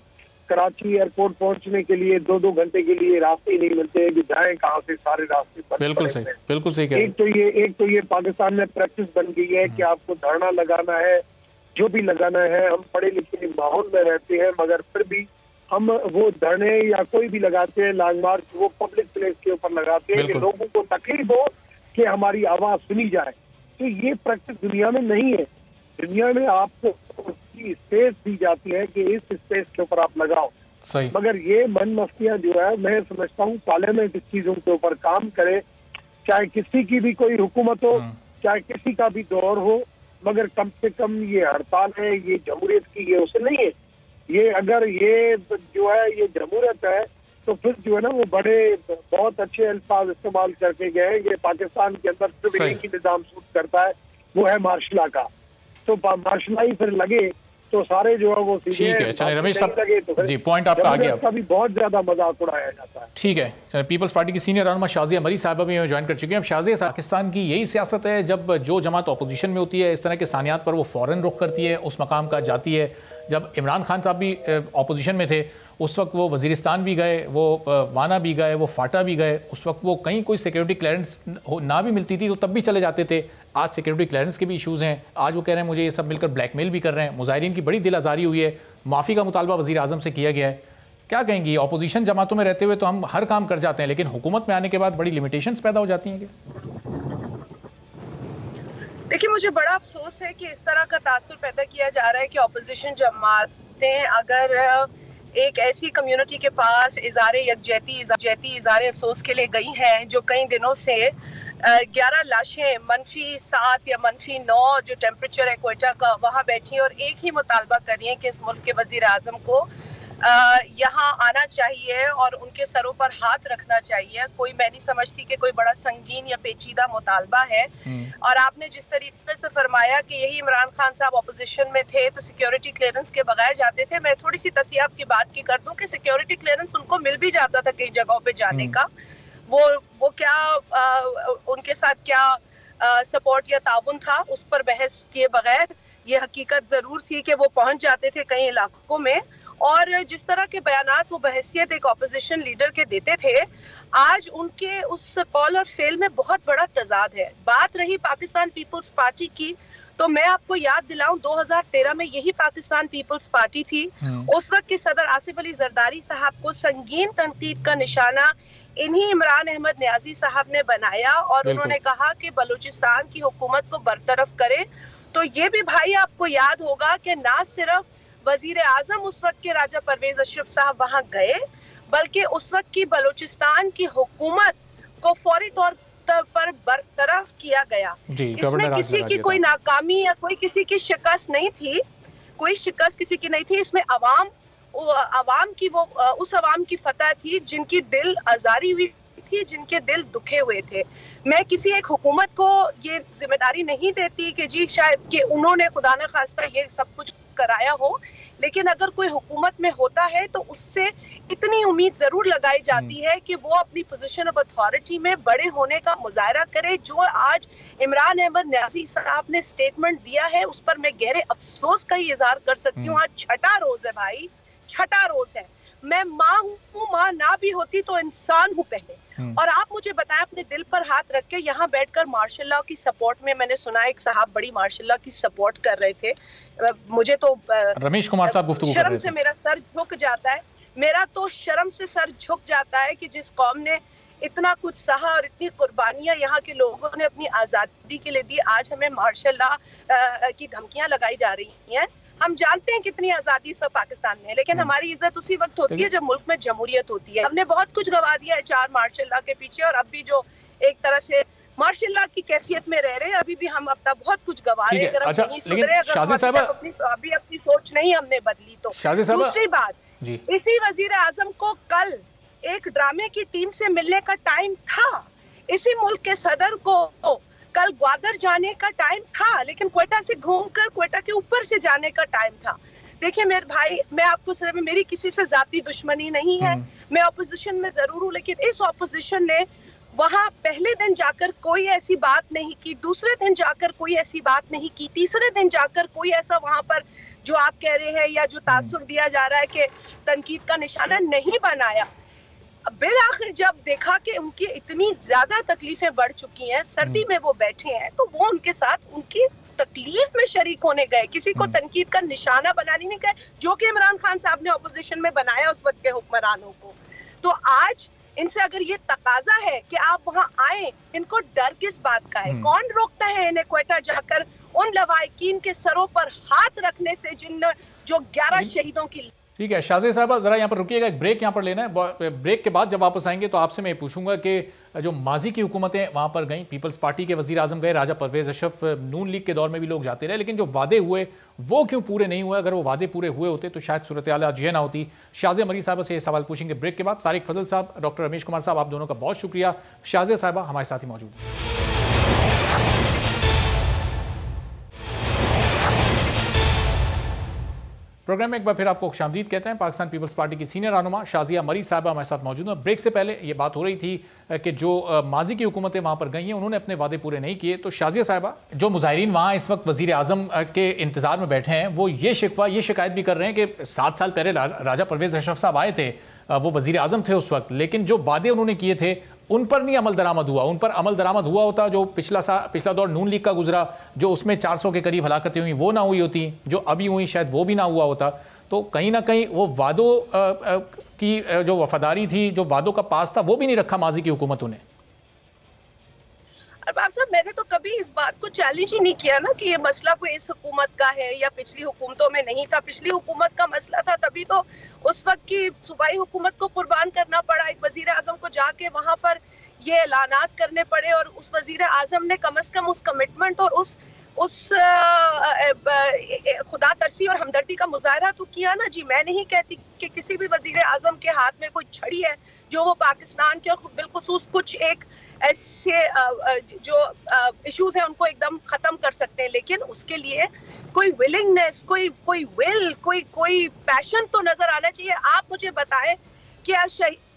कराची एयरपोर्ट पहुंचने के लिए 2-2 घंटे के लिए रास्ते ही नहीं मिलते कि जाएं कहाँ से, सारे रास्ते बंद। बिल्कुल सही, बिल्कुल सही। एक तो ये पाकिस्तान में प्रैक्टिस बन गई है कि आपको धरना लगाना है, जो भी लगाना है। हम पढ़े लिखे माहौल में रहते हैं, मगर फिर भी हम वो धरने या कोई भी लगाते हैं, लॉन्ग मार्च, वो पब्लिक प्लेस के ऊपर लगाते हैं कि लोगों को तकलीफ हो कि हमारी आवाज सुनी जाए। तो ये प्रैक्टिस दुनिया में नहीं है। दुनिया में आपको स्पेस दी जाती है कि इस स्पेस के ऊपर आप लगाओ। सही। मगर ये मन मस्तियां जो है, मैं समझता हूँ पार्लियामेंट इस चीजों के ऊपर काम करे, चाहे किसी की भी कोई हुकूमत हो, चाहे किसी का भी दौर हो, मगर कम से कम ये हड़ताल है, ये जमहूरियत की, ये उसे नहीं है। ये अगर ये जो है ये जमहूरियत है तो फिर जो है ना वो बड़े बहुत अच्छे अल्फाज इस्तेमाल करके गए। ये पाकिस्तान के अंदर सिर्फ एक ही निजाम सूट करता है, वो है मार्शला का। तो मार्शला ही फिर लगे तो सारे जो है वो ठीक है। चलिए रमेश साहब जी, पॉइंट आपका आ गया। कभी बहुत ज्यादा मजाक उड़ाया जाता है। ठीक है। चलिए, पीपल्स पार्टी की सीनियर रहनुमा शाज़िया मरी साहबा भी ज्वाइन कर चुके हैं। अब शाज़िया, पाकिस्तान की यही सियासत है, जब जो जमात अपोजिशन में होती है इस तरह के सानियात पर वो फ़ौरन रुख करती है, उस मकाम का जाती है। जब इमरान खान साहब भी अपोजिशन में थे उस वक्त वो वज़ीरिस्तान भी गए, वो वाना भी गए, वो फाटा भी गए। उस वक्त वो कहीं कोई सिक्योरिटी क्लियरेंस ना भी मिलती थी तो तब भी चले जाते थे। आज सिक्योरिटी क्लियरेंस के भी इशूज़ हैं। आज वो कह रहे हैं मुझे ये सब मिलकर ब्लैकमेल भी कर रहे हैं। मुजाहिरीन की बड़ी दिल आज़ारी हुई है, माफ़ी का मुतालबा वज़ीर आज़म से किया गया है। क्या कहेंगी? अपोजिशन जमातों में रहते हुए तो हम हर काम कर जाते हैं, लेकिन हुकूमत में आने के बाद बड़ी लिमिटेशंस पैदा हो जाती हैं क्या? देखिए, मुझे बड़ा अफसोस है कि इस तरह का तासुर पैदा किया जा रहा है कि अपोजिशन जमातें अगर एक ऐसी कम्युनिटी के पास इज़ारे यकजहती इज़ारे अफसोस के लिए गई हैं जो कई दिनों से 11 लाशें -7 या -9 जो टेम्परेचर है कोयटा का, वहाँ बैठी हैं और एक ही मुतालबा कर रही हैं कि इस मुल्क के वज़ीर आज़म को यहाँ आना चाहिए और उनके सरों पर हाथ रखना चाहिए। कोई, मैं नहीं समझती कि कोई बड़ा संगीन या पेचीदा मुतालबा है। और आपने जिस तरीके से फरमाया कि यही इमरान खान साहब ऑपोजिशन में थे तो सिक्योरिटी क्लियरेंस के बगैर जाते थे, मैं थोड़ी सी तसियाब की बात की कर दूं कि सिक्योरिटी क्लियरेंस उनको मिल भी जाता था कई जगहों पे जाने का। वो क्या उनके साथ क्या सपोर्ट या ताउन था, उस पर बहस किए बगैर ये हकीकत जरूर थी कि वो पहुंच जाते थे कई इलाकों में। और जिस तरह के बयानात वो बहैसियत एक ऑपोजिशन लीडर के देते थे, आज उनके उस कॉल और फेल में बहुत बड़ा तजाद है। बात रही पाकिस्तान पीपल्स पार्टी की, तो मैं आपको याद दिलाऊं 2013 में यही पाकिस्तान पीपल्स पार्टी थी। उस वक्त के सदर आसिफ अली जरदारी साहब को संगीन तनकीद का निशाना इन्हीं इमरान अहमद न्याजी साहब ने बनाया और उन्होंने कहा कि बलूचिस्तान की हुकूमत को बरतरफ करे। तो ये भी भाई आपको याद होगा कि ना सिर्फ वजीर आजम उस वक्त के राजा परवेज अशरफ साहब वहां गए, बल्कि उस वक्त की बलूचिस्तान की हुकूमत को फौरी तौर पर बरतरफ किया गया। इसमें किसी की कोई नाकामी या कोई किसी की शिकस्त नहीं थी, कोई शिकस्त किसी की नहीं थी। इसमें अवाम की वो उस अवाम की फतह थी जिनकी दिल आजारी हुई थी, जिनके दिल दुखे हुए थे। मैं किसी एक हुकूमत को ये जिम्मेदारी नहीं देती कि जी शायद कि उन्होंने खुदा न खास्ता ये सब कुछ कराया हो, लेकिन अगर कोई हुकूमत में होता है तो उससे इतनी उम्मीद जरूर लगाई जाती है कि वो अपनी पोजीशन ऑफ अथॉरिटी में बड़े होने का मुजाहरा करे। जो आज इमरान अहमद न्याजी साहब ने स्टेटमेंट दिया है, उस पर मैं गहरे अफसोस का ही इजहार कर सकती हूँ। आज छठा रोज है भाई, छठा रोज है। मैं माँ हूँ, माँ ना भी होती तो इंसान हूँ पहले। और आप मुझे बताएं, अपने दिल पर हाथ रख के यहाँ बैठकर मार्शल लॉ की सपोर्ट में, मैंने सुना एक साहब बड़ी मार्शल लॉ की सपोर्ट कर रहे थे, मुझे तो रमेश कुमार साहब गुफ्तगू कर रहे थे। शर्म से मेरा सर झुक जाता है, मेरा तो शर्म से सर झुक जाता है कि जिस कौम ने इतना कुछ सहा और इतनी कुर्बानियां यहाँ के लोगों ने अपनी आजादी के लिए दी, आज हमें मार्शल लॉ की धमकियां लगाई जा रही हैं। हम जानते हैं कितनी आजादी इस पाकिस्तान में है, लेकिन हमारी इज्जत उसी वक्त होती है जब मुल्क में जमहूरियत होती है। हमने बहुत कुछ गवा दिया है 4 मार्शल लॉ के पीछे, और अब भी जो एक तरह से मार्शल लॉ की कैफियत में रह रहे हैं, अभी भी हम अपना बहुत कुछ गवा रहे हैं। अगर हम नहीं सुधरे, अभी अपनी सोच नहीं हमने बदली तो। दूसरी बात, इसी वजीर आजम को कल एक ड्रामे की टीम से मिलने का टाइम था, इसी मुल्क के सदर को कल ग्वादर जाने का टाइम था, लेकिन क्वेटा से घूमकर क्वेटा के ऊपर से जाने का टाइम था। देखिए मेरे भाई, मैं आपको सिर्फ, मेरी किसी से जाती दुश्मनी नहीं है, मैं ऑपोजिशन में जरूर हूँ, लेकिन इस ऑपोजिशन ने वहां पहले दिन जाकर कोई ऐसी बात नहीं की, दूसरे दिन जाकर कोई ऐसी बात नहीं की, तीसरे दिन जाकर कोई ऐसा वहां पर जो आप कह रहे हैं या जो तासुर दिया जा रहा है कि तनकीद का निशाना नहीं बनाया। बिल आखिर जब देखा कि उनकी इतनी ज्यादा तकलीफें बढ़ चुकी हैं, सर्दी में वो बैठे हैं, तो वो उनके साथ उनकी तकलीफ में शरीक होने गए, किसी को तनकीद का निशाना बनाने नहीं गए, जो कि इमरान खान साहब ने ऑपोजिशन में बनाया उस वक्त के हुक्मरानों को। तो आज इनसे अगर ये तकाजा है कि आप वहां आए, इनको डर किस बात का है? कौन रोकता है इन्हें क्वेटा जाकर उन लवाहिकीन के सरों पर हाथ रखने से जो 11 शहीदों की। ठीक है शाहज़ेब साहब, जरा यहाँ पर रुकिएगा, एक ब्रेक यहाँ पर लेना है। ब्रेक के बाद जब वापस आएंगे तो आपसे मैं पूछूंगा कि जो माजी की हुकूमतें वहाँ पर गई, पीपल्स पार्टी के वजीर आजम गए, राजा परवेज अशरफ, नून लीग के दौर में भी लोग जाते रहे, लेकिन जो वादे हुए वो क्यों पूरे नहीं हुए? अगर वो वादे पूरे हुए होते तो शायद सूरत हाल आज ये ना होती। शाहज़ेब मरी साहब से ये सवाल पूछेंगे ब्रेक के बाद। तारिक फजल साहब, डॉक्टर रमेश कुमार साहब, आप दोनों का बहुत शुक्रिया। शाहज़ेब साहबा हमारे साथ ही मौजूद है। प्रोग्राम में एक बार फिर आपको खुशामदीद कहते हैं। पाकिस्तान पीपल्स पार्टी की सीनियर रहनुमा शाजिया मरी साहबा हमारे साथ मौजूद हैं। ब्रेक से पहले ये बात हो रही थी कि जो माजी की हुकूमतें वहाँ पर गई हैं उन्होंने अपने वादे पूरे नहीं किए। तो शाजिया साहबा, जो मुजाहिरीन वहाँ इस वक्त वज़ीर आज़म के इंतज़ार में बैठे हैं, वो ये शिकायत भी कर रहे हैं कि 7 साल पहले राजा परवेज़ अशरफ साहब आए थे, वो वज़ीर आज़म थे उस वक्त, लेकिन जो वादे उन्होंने किए थे उन पर नहीं अमल दरामद हुआ। उन पर अमल दरामद हुआ होता, जो पिछला दौर नून लीग का गुजरा, जो उसमें 400 के करीब हलाकतें हुई, वो ना हुई होती, जो अभी हुई शायद वो भी ना हुआ होता। तो कहीं ना कहीं वो वादों की जो वफादारी थी, जो वादों का पास था, वो भी नहीं रखा माजी की हुकूमतों ने। अरबाब साहब, मैंने तो कभी इस बात को चैलेंज ही नहीं किया ना कि ये मसला कोई इस हुकूमत का है या पिछली हुकूमतों में नहीं था। पिछली हुकूमत का मसला था, तभी तो उस वक्त की सूबाई हुकूमत को कुर्बान करना पड़ा। एक वजीर आजम को जाके वहां पर ये ऐलानात करने पड़े, और उस वजीर आजम ने कम अज कम उस कमिटमेंट और उस खुदा तरसी और हमदर्दी का मुजाहरा तो किया ना जी। मैं नहीं कहती कि किसी भी वजीर आजम के हाथ में कोई छड़ी है जो वो पाकिस्तान के और बिलखुसूस कुछ एक ऐसे जो इश्यूज हैं उनको एकदम खत्म कर सकते हैं, लेकिन उसके लिए कोई विलिंगनेस, कोई विल, कोई पैशन तो नजर आना चाहिए। आप मुझे बताएं कि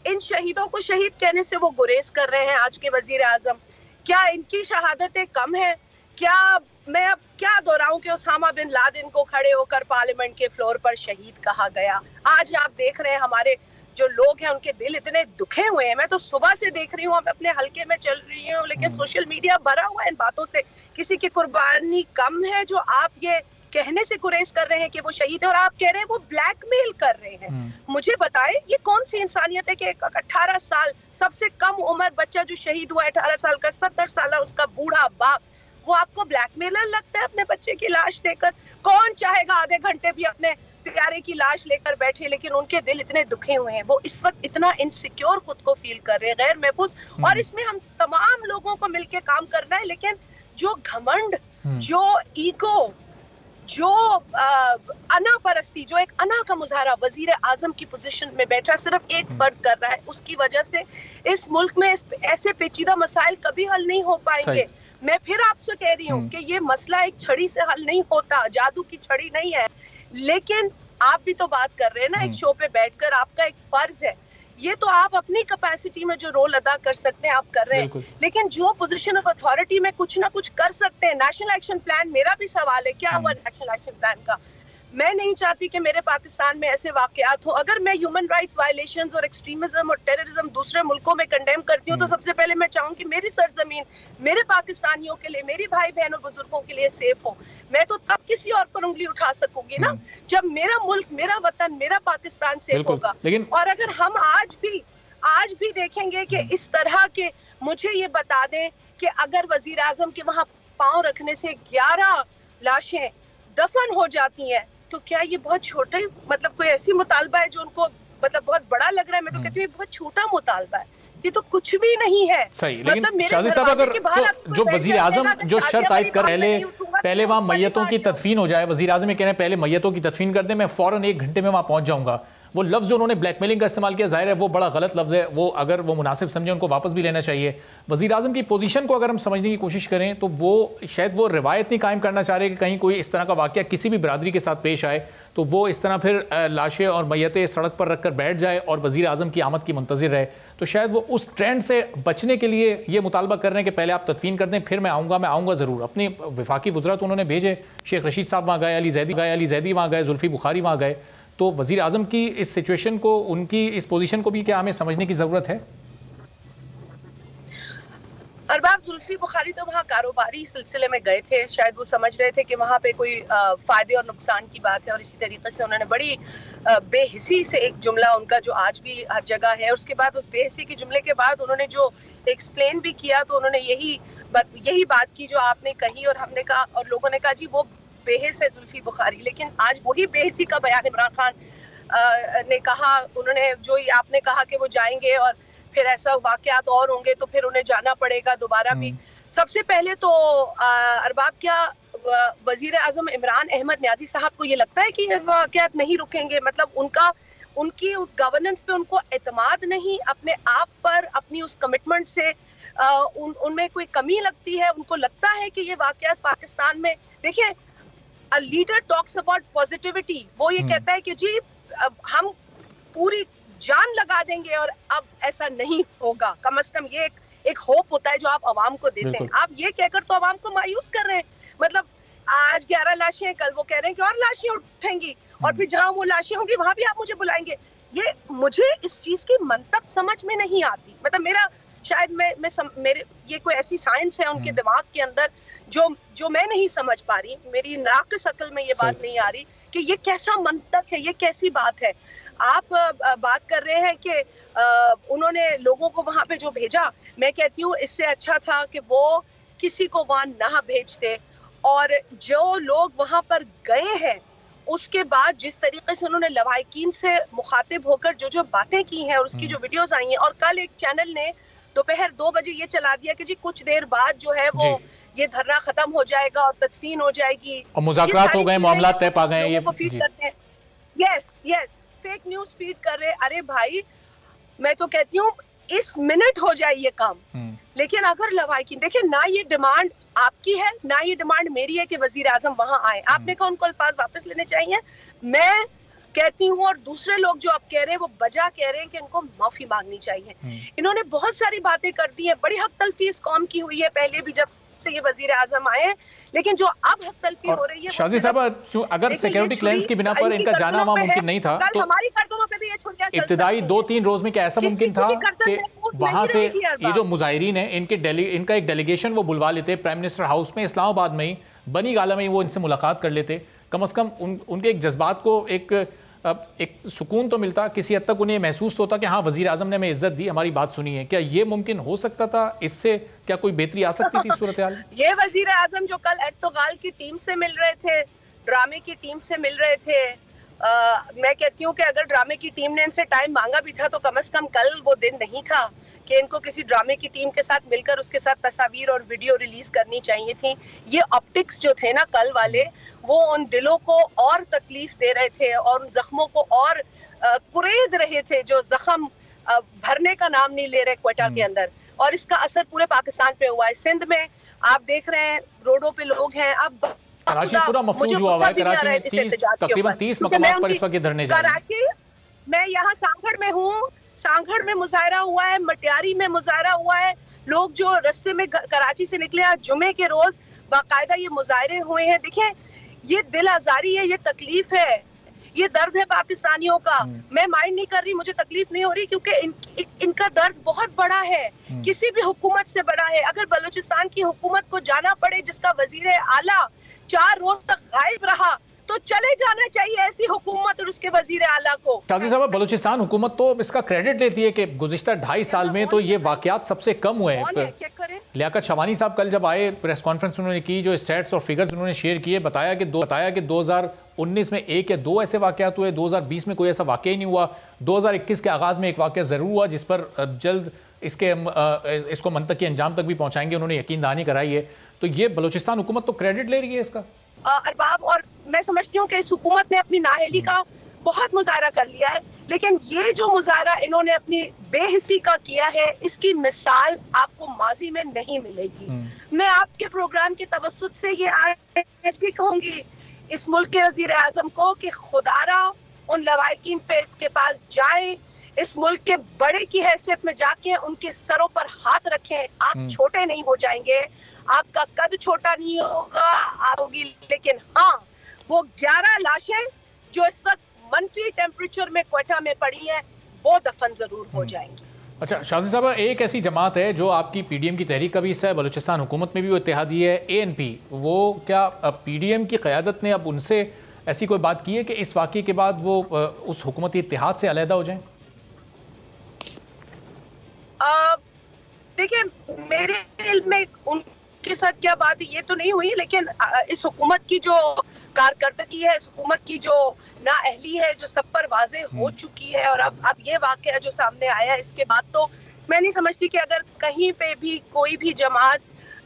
इन शहीदों को शहीद कहने से वो गुरेज कर रहे हैं आज के वजीर आजम। क्या इनकी शहादतें कम है? क्या मैं अब क्या दोहराऊं कि उसामा बिन लादेन को खड़े होकर पार्लियामेंट के फ्लोर पर शहीद कहा गया। आज आप देख रहे हैं हमारे जो लोग हैं उनके दिल इतने दुखे हुए हैं। मैं तो सुबह से देख रही हूँ, अब अपने हलके में चल रही हूँ, लेकिन सोशल मीडिया भरा हुआ है इन बातों से। किसी की कुर्बानी कम है जो आप ये कहने से गुरेज कर रहे हैं कि वो शहीद है, और आप कह रहे हैं वो ब्लैकमेल कर रहे हैं। मुझे बताएं ये कौन सी इंसानियत है कि 18 साल सबसे कम उम्र बच्चा जो शहीद हुआ 18 साल का, 70 साल उसका बूढ़ा बाप, वो आपको ब्लैकमेलर लगता है अपने बच्चे की लाश देकर? कौन चाहेगा आधे घंटे भी अपने प्यारे की लाश लेकर बैठे, लेकिन उनके दिल इतने दुखे हुए हैं, वो इस वक्त इतना इनसिक्योर खुद को फील कर रहे हैं, गैर महफूज। और इसमें हम तमाम लोगों को मिलकर काम करना है, लेकिन जो घमंड, जो ईगो, जो अना परस्ती, जो एक अना का मुजाहरा वजीर आजम की पोजीशन में बैठा सिर्फ एक फर्द कर रहा है, उसकी वजह से इस मुल्क में ऐसे पेचीदा मसाइल कभी हल नहीं हो पाएंगे। मैं फिर आपसे कह रही हूँ कि ये मसला एक छड़ी से हल नहीं होता, जादू की छड़ी नहीं है। लेकिन आप भी तो बात कर रहे हैं ना एक शो पे बैठकर, आपका एक फर्ज है, ये तो आप अपनी कैपेसिटी में जो रोल अदा कर सकते हैं आप कर रहे हैं, लेकिन जो पोजीशन ऑफ अथॉरिटी में कुछ ना कुछ कर सकते हैं। नेशनल एक्शन प्लान, मेरा भी सवाल है, क्या हुआ नेशनल एक्शन प्लान का? मैं नहीं चाहती कि मेरे पाकिस्तान में ऐसे वाकयात हो। अगर मैं ह्यूमन राइट्स वायलेशंस और एक्सट्रीमिज्म और टेररिज्म दूसरे मुल्कों में कंडेम करती हूँ, तो सबसे पहले मैं चाहूंगी मेरी सरजमीन, मेरे पाकिस्तानियों के लिए, मेरी भाई बहनों बुजुर्गों के लिए सेफ हो। मैं तो तब किसी और पर उंगली उठा सकूंगी ना जब मेरा मुल्क, मेरा वतन, मेरा पाकिस्तान सेफ होगा। और अगर हम आज भी देखेंगे कि इस तरह के, मुझे ये बता दें कि अगर वजीर आजम के वहां पांव रखने से 11 लाशें दफन हो जाती हैं, तो क्या ये बहुत छोटे, मतलब कोई ऐसी मुतालबा है जो उनको मतलब बहुत बड़ा लग रहा है? मैं तो कहती हूँ बहुत छोटा मुतालबा है, ये तो कुछ भी नहीं है। सही, लेकिन शाजी साहब अगर तो जो वजीर आजम जो शर्त आयद कर पहले वहाँ मैयतों की तदफीन हो जाए, वजीर आजम ये कह रहे हैं पहले मैयतों की तदफीन कर दें, मैं फौरन 1 घंटे में वहाँ पहुँच जाऊँगा। वो लफ्ज़ जो उन्होंने ब्लैकमेलिंग का इस्तेमाल किया, जाहिर है वो बड़ा गलत लफ्ज़ है, वो अगर वो मुनासिब समझे उनको वापस भी लेना चाहिए। वज़ीर आज़म की पोजीशन को अगर हम समझने की कोशिश करें तो वो शायद वो रिवायत नहीं कायम करना चाह रहे कि कहीं कोई इस तरह का वाक़या किसी भी बरादरी के साथ पेश आए तो वो इस तरह फिर लाशें और मैयतें सड़क पर रख कर बैठ जाए और वज़ीर आज़म की आमद की मुंतज़िर रहे। तो शायद वो उस ट्रेंड से बचने के लिए ये मुतालबा कर रहे हैं कि पहले आप तदफीन कर दें, फिर मैं आऊँगा ज़रूर। अपने वफाकी वज़रा तो उन्होंने भेजे, शेख रशीद साहब वहाँ गए, अली जैदी वहाँ गए, जुल्फ़ी बुखारी वहाँ गए। तो वज़ीर आज़म की इस सिचुएशन को, उनकी इस पोजीशन को भी क्या हमें समझने की ज़रूरत है? अरबाब, जुल्फ़ी बुखारी तो वहाँ कारोबारी सिलसिले में गए थे, शायद वो समझ रहे थे कि वहाँ पे कोई फ़ायदे और नुकसान की बात है, और इसी तरीके से उन्होंने बड़ी बेहिसी से एक जुमला उनका जो आज भी हर जगह है, उसके बाद उस बेहिसी के जुमले के बाद उन्होंने जो एक्सप्लेन भी किया तो उन्होंने यही बात की जो आपने कही, और हमने कहा और लोगों ने कहा जी वो बेहिस है जुल्फ़ी बुखारी। लेकिन आज वही बेहिसी का बयान इमरान खान ने कहा, उन्होंने जो आपने कहा कि वो जाएंगे और फिर ऐसा वाकयात और होंगे तो फिर उन्हें जाना पड़ेगा दोबारा भी। सबसे पहले तो अरबाब, क्या वजीर आजम इमरान अहमद न्याजी साहब को ये लगता है कि ये वाकयात नहीं रुकेंगे? मतलब उनकी गवर्नेंस पे उनको एतमाद नहीं, अपने आप पर, अपनी उस कमिटमेंट से उनमें कोई कमी लगती है? उनको लगता है कि ये वाकयात पाकिस्तान में, देखिए A leader talks about positivity, वो ये कहता है कि जी अब हम पूरी जान लगा देंगे और अब ऐसा नहीं होगा। कम से कम ये एक होप होता है जो आप आवाम को देते हैं। आप ये कहकर तो आवाम को मायूस कर रहे हैं। मतलब आज 11 लाशें, कल वो कह रहे हैं कि और लाशें उठेंगी, और फिर जहां वो लाशें होंगी वहां भी आप मुझे बुलाएंगे। ये मुझे इस चीज की मंतक समझ में नहीं आती। मतलब मेरा शायद मेरे ये कोई ऐसी साइंस है उनके दिमाग के अंदर जो मैं नहीं समझ पा रही, मेरी नाक़िस अक्ल में ये बात नहीं आ रही कि ये कैसा मंतक है, ये कैसी बात है। आप बात कर रहे हैं कि उन्होंने लोगों को वहां पे जो भेजा, मैं कहती हूँ इससे अच्छा था कि वो किसी को वहां ना भेजते, और जो लोग वहां पर गए हैं उसके बाद जिस तरीके से उन्होंने लवाहिकीन से मुखातिब होकर जो बातें की हैं और उसकी जो वीडियोस आई हैं, और कल एक चैनल ने दोपहर 2 बजे ये चला दिया कि जी कुछ देर बाद जो है वो ये धरना खत्म हो जाएगा और तदफीन हो जाएगी और मुज़ाकरात हो गए, मामला तय पा गए, ये फीड करते हैं। यस फेक न्यूज फीड कर रहे। अरे भाई मैं तो कहती हूँ इस मिनट हो जाए ये काम। लेकिन अगर लवाकिन देखिए, ना ये डिमांड आपकी है ना ये डिमांड मेरी है कि वजीर आजम वहां आए। आपने कहा उनको अल्फाज वापस लेने चाहिए, मैं कहती हूँ, और दूसरे लोग जो आप कह रहे हैं वो बजा कह रहे हैं कि इनको माफी मांगनी चाहिए। इन्होंने बहुत सारी बातें कर दी है, बड़ी हक तलफी इस कौम की हुई है पहले भी जब से ये वजीर आजम आए, लेकिन जो अब हक तलफी हो रही है शाजी साहब, अगर सिक्योरिटी क्लेंस की बिना पर इनका जाना वहां मुमकिन नहीं था तो हमारी गर्दनों पे भी ये छुरियां इब्तिदाई 2-3 रोज में क्या ऐसा मुमकिन था कि वहां से ये जो मुजाहिरीन है इनका एक डेलीगेशन वो बुलवा लेते प्राइम मिनिस्टर हाउस में इस्लामाबाद में ही, बनी गाला में ही, वो इनसे मुलाकात कर लेते, कम से कम उनके एक जज्बात को एक सुकून तो मिलता, किसी हद तक उन्हें महसूस होता कि हाँ वजीर आजम ने हमें इज्जत दी, हमारी बात सुनी है। क्या ये मुमकिन हो सकता था? इससे क्या कोई बेहतरी आ सकती थी सूरत हाल? ये वजीर आजम जो कल एर्तुगाल की टीम से मिल रहे थे, ड्रामे की टीम से मिल रहे थे, मैं कहती हूँ कि अगर ड्रामे की टीम ने इनसे टाइम मांगा भी था तो कम से कम कल वो दिन नहीं था कि इनको किसी ड्रामे की टीम के साथ मिलकर उसके साथ तस्वीर और वीडियो रिलीज करनी चाहिए थी। ये ऑप्टिक्स जो थे ना कल वाले, वो उन दिलों को और तकलीफ दे रहे थे और उन जख्मों को और कुरेद रहे थे जो जख्म भरने का नाम नहीं ले रहे क्वेटा के अंदर, और इसका असर पूरे पाकिस्तान पे हुआ है। सिंध में आप देख रहे हैं रोडों पे लोग हैं। अब कराची पूरा मफलूज हुआ है, कराची में तकरीबन 30 मकामात पर इस वक्त धरने जा रहे हैं। मैं यहाँ सांगड़ में हूँ, सांगड़ में मुजाहरा हुआ है, मटियारी में मुजाहरा हुआ है। लोग जो रास्ते में कराची से निकले आज जुमे के रोज बाकायदा ये मुजाहरे हुए हैं। देखिए ये दिल आजारी है, ये तकलीफ है, ये दर्द है पाकिस्तानियों का। मैं माइंड नहीं कर रही, मुझे तकलीफ नहीं हो रही क्योंकि इनका दर्द बहुत बड़ा है, किसी भी हुकूमत से बड़ा है। अगर बलूचिस्तान की हुकूमत को जाना पड़े जिसका वजीर आला 4 रोज तक गायब रहा तो चले जाना चाहिए ऐसी हुकूमत और उसके वजीर आला को। शाजी साहब, बलूचिस्तान हुकूमत तो इसका क्रेडिट लेती है कि गुज़िश्ता 2.5 साल में तो ये वाकयात सबसे कम हुए हैं। लियाकत शवानी साहब कल जब आए प्रेस कॉन्फ्रेंस उन्होंने की, जो स्टैट्स और फिगर्स उन्होंने शेयर किए, बताया कि 2019 में 1 या 2 ऐसे वाकयात हुए, 2020 में कोई ऐसा वाकया ही नहीं हुआ, 2021 के आगाज़ में एक वाकया ज़रूर हुआ जिस पर जल्द इसको मंतकी अंजाम तक भी पहुँचाएंगे, उन्होंने यकीन दहानी कराई है। तो ये बलूचिस्तान हुकूमत तो क्रेडिट ले रही है इसका अरबाब, और मैं समझती हूँ कि इस हुकूमत ने अपनी नाअहली का बहुत मुजाहरा कर लिया है, लेकिन ये जो मुजाहरा इन्होंने अपनी बेहिस्सी का किया है इसकी मिसाल आपको माजी में नहीं मिलेगी। मैं आपके प्रोग्राम के तवस्सुत से ये आज भी कहूंगी इस मुल्क के वजीर आजम को कि खुदारा उन लवाकिन के पास जाएं, इस मुल्क के बड़े की हैसियत में जाके उनके सरों पर हाथ रखें। आप छोटे नहीं हो जाएंगे, आपका कद छोटा नहीं होगी, लेकिन हाँ वो 11 लाशें जो इस वक्त मनफी टेम्परेचर में क्वेटा में पड़ी हैं वो दफन जरूर हो जाएंगी। अच्छा शाजी साहब, एक ऐसी जमात है जो आपकी पीडीएम की तहरीक का भी हिस्सा है, बलूचिस्तान हुकूमत में भी वो इत्तेहादी है, ANP, वो क्या पीडीएम की क़यादत ने अब उनसे ऐसी कोई बात की है कि इस वाक़े के बाद वो उस हुकूमती इत्तेहाद से अलहदा हो जाएं? देखिए मेरे इल्म में उनके साथ क्या बात है ये तो नहीं हुई, लेकिन इस हुकूमत की जो कारकर्दगी है, इस हुकूमत की जो नाअहली है जो सब पर वाज़े हो चुकी है, और अब ये वाक़या जो सामने आया है इसके बाद तो मैं नहीं समझती कि अगर कहीं पे भी कोई भी जमात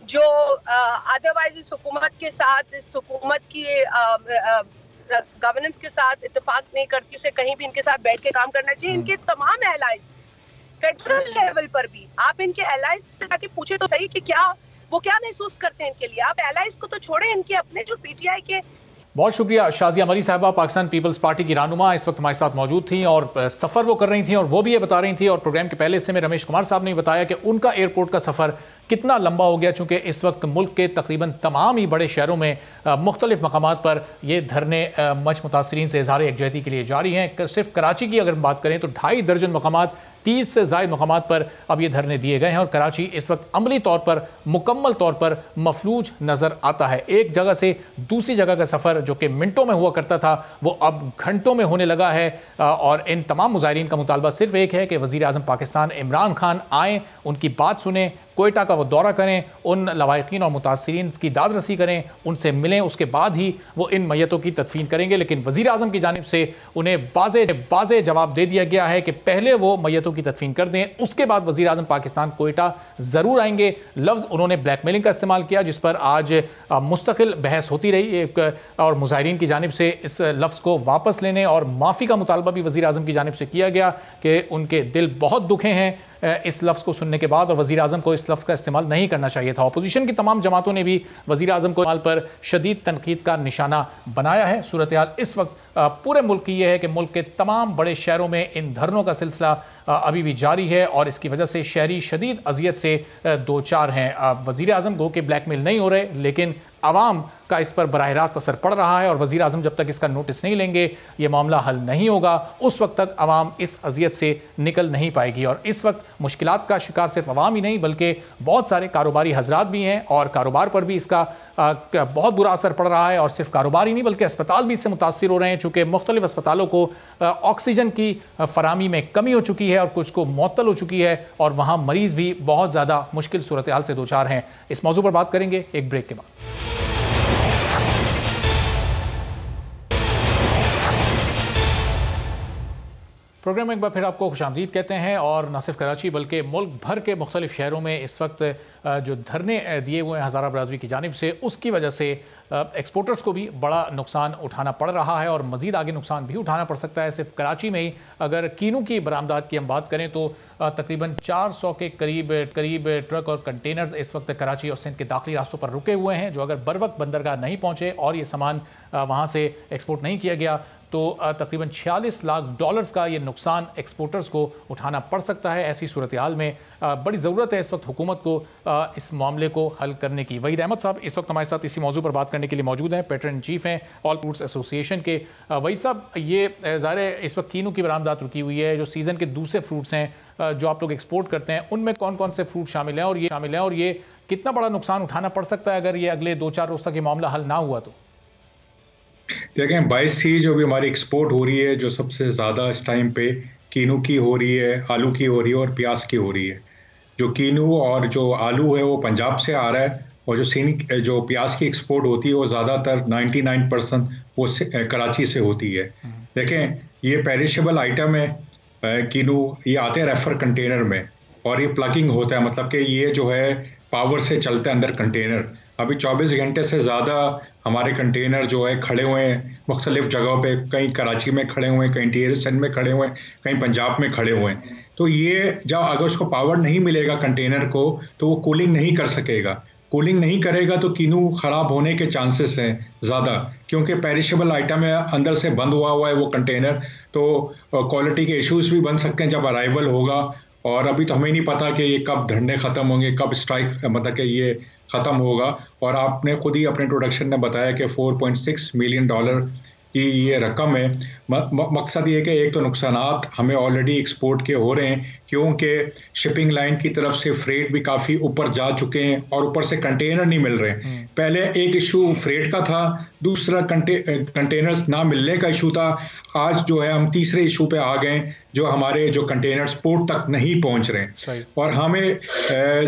जो अदरवाइज इस हुकूमत के साथ, इस हुकूमत की गवर्नेंस के साथ इत्तेफाक नहीं करती, उसे कहीं भी इनके साथ बैठ के काम करना चाहिए। इनके तमाम एलाइज फेडरल लेवल पर भी आप इनके एलाइज से जाके पूछे तो सही कि वो क्या महसूस करते हैं इनके लिए। आप एलाइज को तो छोड़े, इनके अपने जो PTI के। बहुत शुक्रिया शाजिया मरी साहबा, पाकिस्तान पीपल्स पार्टी की रहनुमा, इस वक्त हमारे साथ मौजूद थी और सफ़र वो कर रही थी और वो भी ये बता रही थी, और प्रोग्राम के पहले हिस्से में रमेश कुमार साहब ने बताया कि उनका एयरपोर्ट का सफ़र कितना लंबा हो गया, चूँकि इस वक्त मुल्क के तकरीबन तमाम ही बड़े शहरों में मुख्तलिफ मकामात पर ये धरने मच मुतासरीन से इज़हार यकजहती के लिए जारी हैं। सिर्फ कराची की अगर बात करें तो 2.5 दर्जन मकामात, 30 से ज़ायद मकामात पर अब ये धरने दिए गए हैं, और कराची इस वक्त अमली तौर पर, मुकम्मल तौर पर मफलूज नज़र आता है। एक जगह से दूसरी जगह का सफ़र जो कि मिनटों में हुआ करता था वो अब घंटों में होने लगा है, और इन तमाम मुजाहिरीन का मुतालबा सिर्फ एक है कि वज़ीर आज़म पाकिस्तान इमरान खान आएँ, उनकी बात सुने, कोयटा का वो दौरा करें, उन लवाहिकीन और मुतासिरीन की दाद रसी करें, उनसे मिलें, उसके बाद ही वो इन मैयतों की तदफीन करेंगे। लेकिन वज़ीर आज़म की जानिब से उन्हें वाज़े जवाब दे दिया गया है कि पहले वो मैयतों की तदफीन कर दें, उसके बाद वज़ीर आज़म पाकिस्तान कोयटा ज़रूर आएंगे। लफ्ज़ उन्होंने ब्लैकमेलिंग का इस्तेमाल किया, जिस पर आज मुस्तकिल बहस होती रही और मुजाहिरीन की जानिब से इस लफ्ज़ को वापस लेने और माफ़ी का मुतालबा भी वज़ीर आज़म की जानिब से किया गया कि उनके दिल बहुत दुखे हैं इस लफ्ज़ को सुनने के बाद और वज़ीर आज़म को इस लफ्ज़ का इस्तेमाल नहीं करना चाहिए था। अपोजिशन की तमाम जमातों ने भी वज़ीर आज़म को इस्तेमाल पर शदीद तनकीद का निशाना बनाया है। सूरत हाल इस वक्त पूरे मुल्क की यह है कि मुल्क के तमाम बड़े शहरों में इन धरनों का सिलसिला अभी भी जारी है और इसकी वजह से शहरी शदीद अजियत से दो चार हैं। वज़ीर आज़म गो के ब्लैकमेल नहीं हो रहे, लेकिन आवाम का इस पर बराह रास्त असर पड़ रहा है और वज़ीर आज़म जब तक इसका नोटिस नहीं लेंगे ये मामला हल नहीं होगा, उस वक्त तक आवाम इस अजियत से निकल नहीं पाएगी। और इस वक्त मुश्किलात का शिकार सिर्फ आवाम ही नहीं बल्कि बहुत सारे कारोबारी हजरात भी हैं और कारोबार पर भी इसका बहुत बुरा असर पड़ रहा है। और सिर्फ कारोबार ही नहीं बल्कि अस्पताल भी इससे मुतासिर हो रहे हैं, चूँकि मुख्तलिफ अस्पतालों को ऑक्सीजन की फरामी में कमी हो चुकी है और कुछ को मुअत्तल हो चुकी है और वहाँ मरीज़ भी बहुत ज़्यादा मुश्किल सूरत हाल से दो चार हैं। इस मौजू पर बात करेंगे एक ब्रेक के बाद। प्रोग्राम में एक बार फिर आपको खुशामदीद कहते हैं और न सिर्फ कराची बल्कि मुल्क भर के मुख्तलिफ शहरों में इस वक्त जो धरने दिए हुए हैं हज़ारा बरादरी की जानिब से, उसकी वजह से एक्सपोर्टर्स को भी बड़ा नुकसान उठाना पड़ रहा है और मज़ीद आगे नुकसान भी उठाना पड़ सकता है। सिर्फ कराची में ही अगर कीनू की बरामदात की हम बात करें तो तकरीबन 400 के करीब ट्रक और कंटेनर्स इस वक्त कराची और सिंध के दाखिली रास्तों पर रुके हुए हैं, जो अगर बर वक्त बंदरगाह नहीं पहुँचे और ये सामान वहाँ से एक्सपोर्ट नहीं किया गया तो तकरीबन $46 लाख का ये नुकसान एक्सपोर्टर्स को उठाना पड़ सकता है। ऐसी सूरत हाल में बड़ी ज़रूरत है इस वक्त हुकूमत को इस मामले को हल करने की। वहीद अहमद साहब इस वक्त हमारे साथ इसी मौजू पर बात करने के लिए मौजूद हैं, पेट्रन इन चीफ हैं ऑल पोर्ट्स एसोसिएशन के। वहीद साहब, ये ज़ाहिर है इस वक्त कीनू की बरामदात रुकी हुई है, जो सीज़न के दूसरे फ्रूट्स हैं जो आप लोग एक्सपोर्ट करते हैं, उनमें कौन कौन से फ्रूट शामिल हैं और ये कितना बड़ा नुकसान उठाना पड़ सकता है अगर ये अगले 2-4 रोज़ तक ये मामला हल ना हुआ तो? देखें 22 जो भी हमारी एक्सपोर्ट हो रही है, जो सबसे ज़्यादा इस टाइम पे कीनू की हो रही है, आलू की हो रही है और प्याज की हो रही है। जो कीनू और जो आलू है वो पंजाब से आ रहा है और जो प्याज की एक्सपोर्ट होती है वो ज़्यादातर 99% वो कराची से होती है। देखें ये पेरिशेबल आइटम है, कीनू ये आते हैं रेफर कंटेनर में और ये प्लगिंग होता है, मतलब कि ये जो है पावर से चलता है अंदर कंटेनर। अभी 24 घंटे से ज़्यादा हमारे कंटेनर जो है खड़े हुए हैं मुख्तलिफ जगहों पे, कहीं कराची में खड़े हुए हैं, कहीं टियर सिंध में खड़े हुए हैं, कहीं पंजाब में खड़े हुए हैं। तो ये जब अगर उसको पावर नहीं मिलेगा कंटेनर को तो वो कूलिंग नहीं कर सकेगा। कूलिंग नहीं करेगा तो कीनू ख़राब होने के चांसेस हैं ज़्यादा, क्योंकि पेरिशेबल आइटम है, अंदर से बंद हुआ है वो कंटेनर, तो क्वालिटी के इश्यूज भी बन सकते हैं जब अराइवल होगा। और अभी तो हमें नहीं पता कि ये कब धरने ख़त्म होंगे, कब स्ट्राइक मतलब कि ये ख़त्म होगा। और आपने खुद ही अपने इंट्रोडक्शन में बताया कि $4.6 मिलियन की ये रकम है। मकसद ये कि एक तो नुकसानात हमें ऑलरेडी एक्सपोर्ट के हो रहे हैं क्योंकि शिपिंग लाइन की तरफ से फ्रेट भी काफ़ी ऊपर जा चुके हैं और ऊपर से कंटेनर नहीं मिल रहे। पहले एक इशू फ्रेट का था, दूसरा कंटेनर्स ना मिलने का इशू था। आज जो है हम तीसरे इशू पे आ गए जो हमारे जो कंटेनर्स पोर्ट तक नहीं पहुंच रहे। और हमें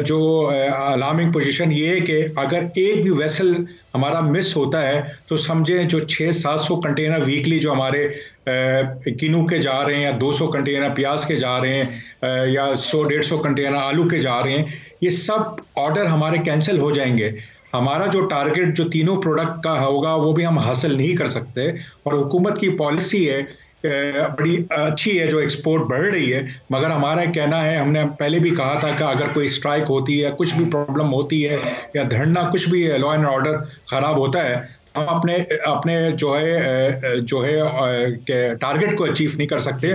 जो अलार्मिंग पोजीशन ये है कि अगर एक भी वेसल हमारा मिस होता है तो समझें जो 600-700 कंटेनर वीकली जो हमारे कीनू के जा रहे हैं या 200 कंटेनर प्याज के जा रहे हैं या 100-150 कंटेनर आलू के जा रहे हैं, ये सब ऑर्डर हमारे कैंसिल हो जाएंगे। हमारा जो टारगेट जो तीनों प्रोडक्ट का होगा वो भी हम हासिल नहीं कर सकते। और हुकूमत की पॉलिसी है बड़ी अच्छी है जो एक्सपोर्ट बढ़ रही है, मगर हमारा कहना है, हमने पहले भी कहा था कि अगर कोई स्ट्राइक होती है, कुछ भी प्रॉब्लम होती है या धरना कुछ भी लॉ एंड ऑर्डर ख़राब होता है, हम अपने जो है टारगेट को अचीव नहीं कर सकते।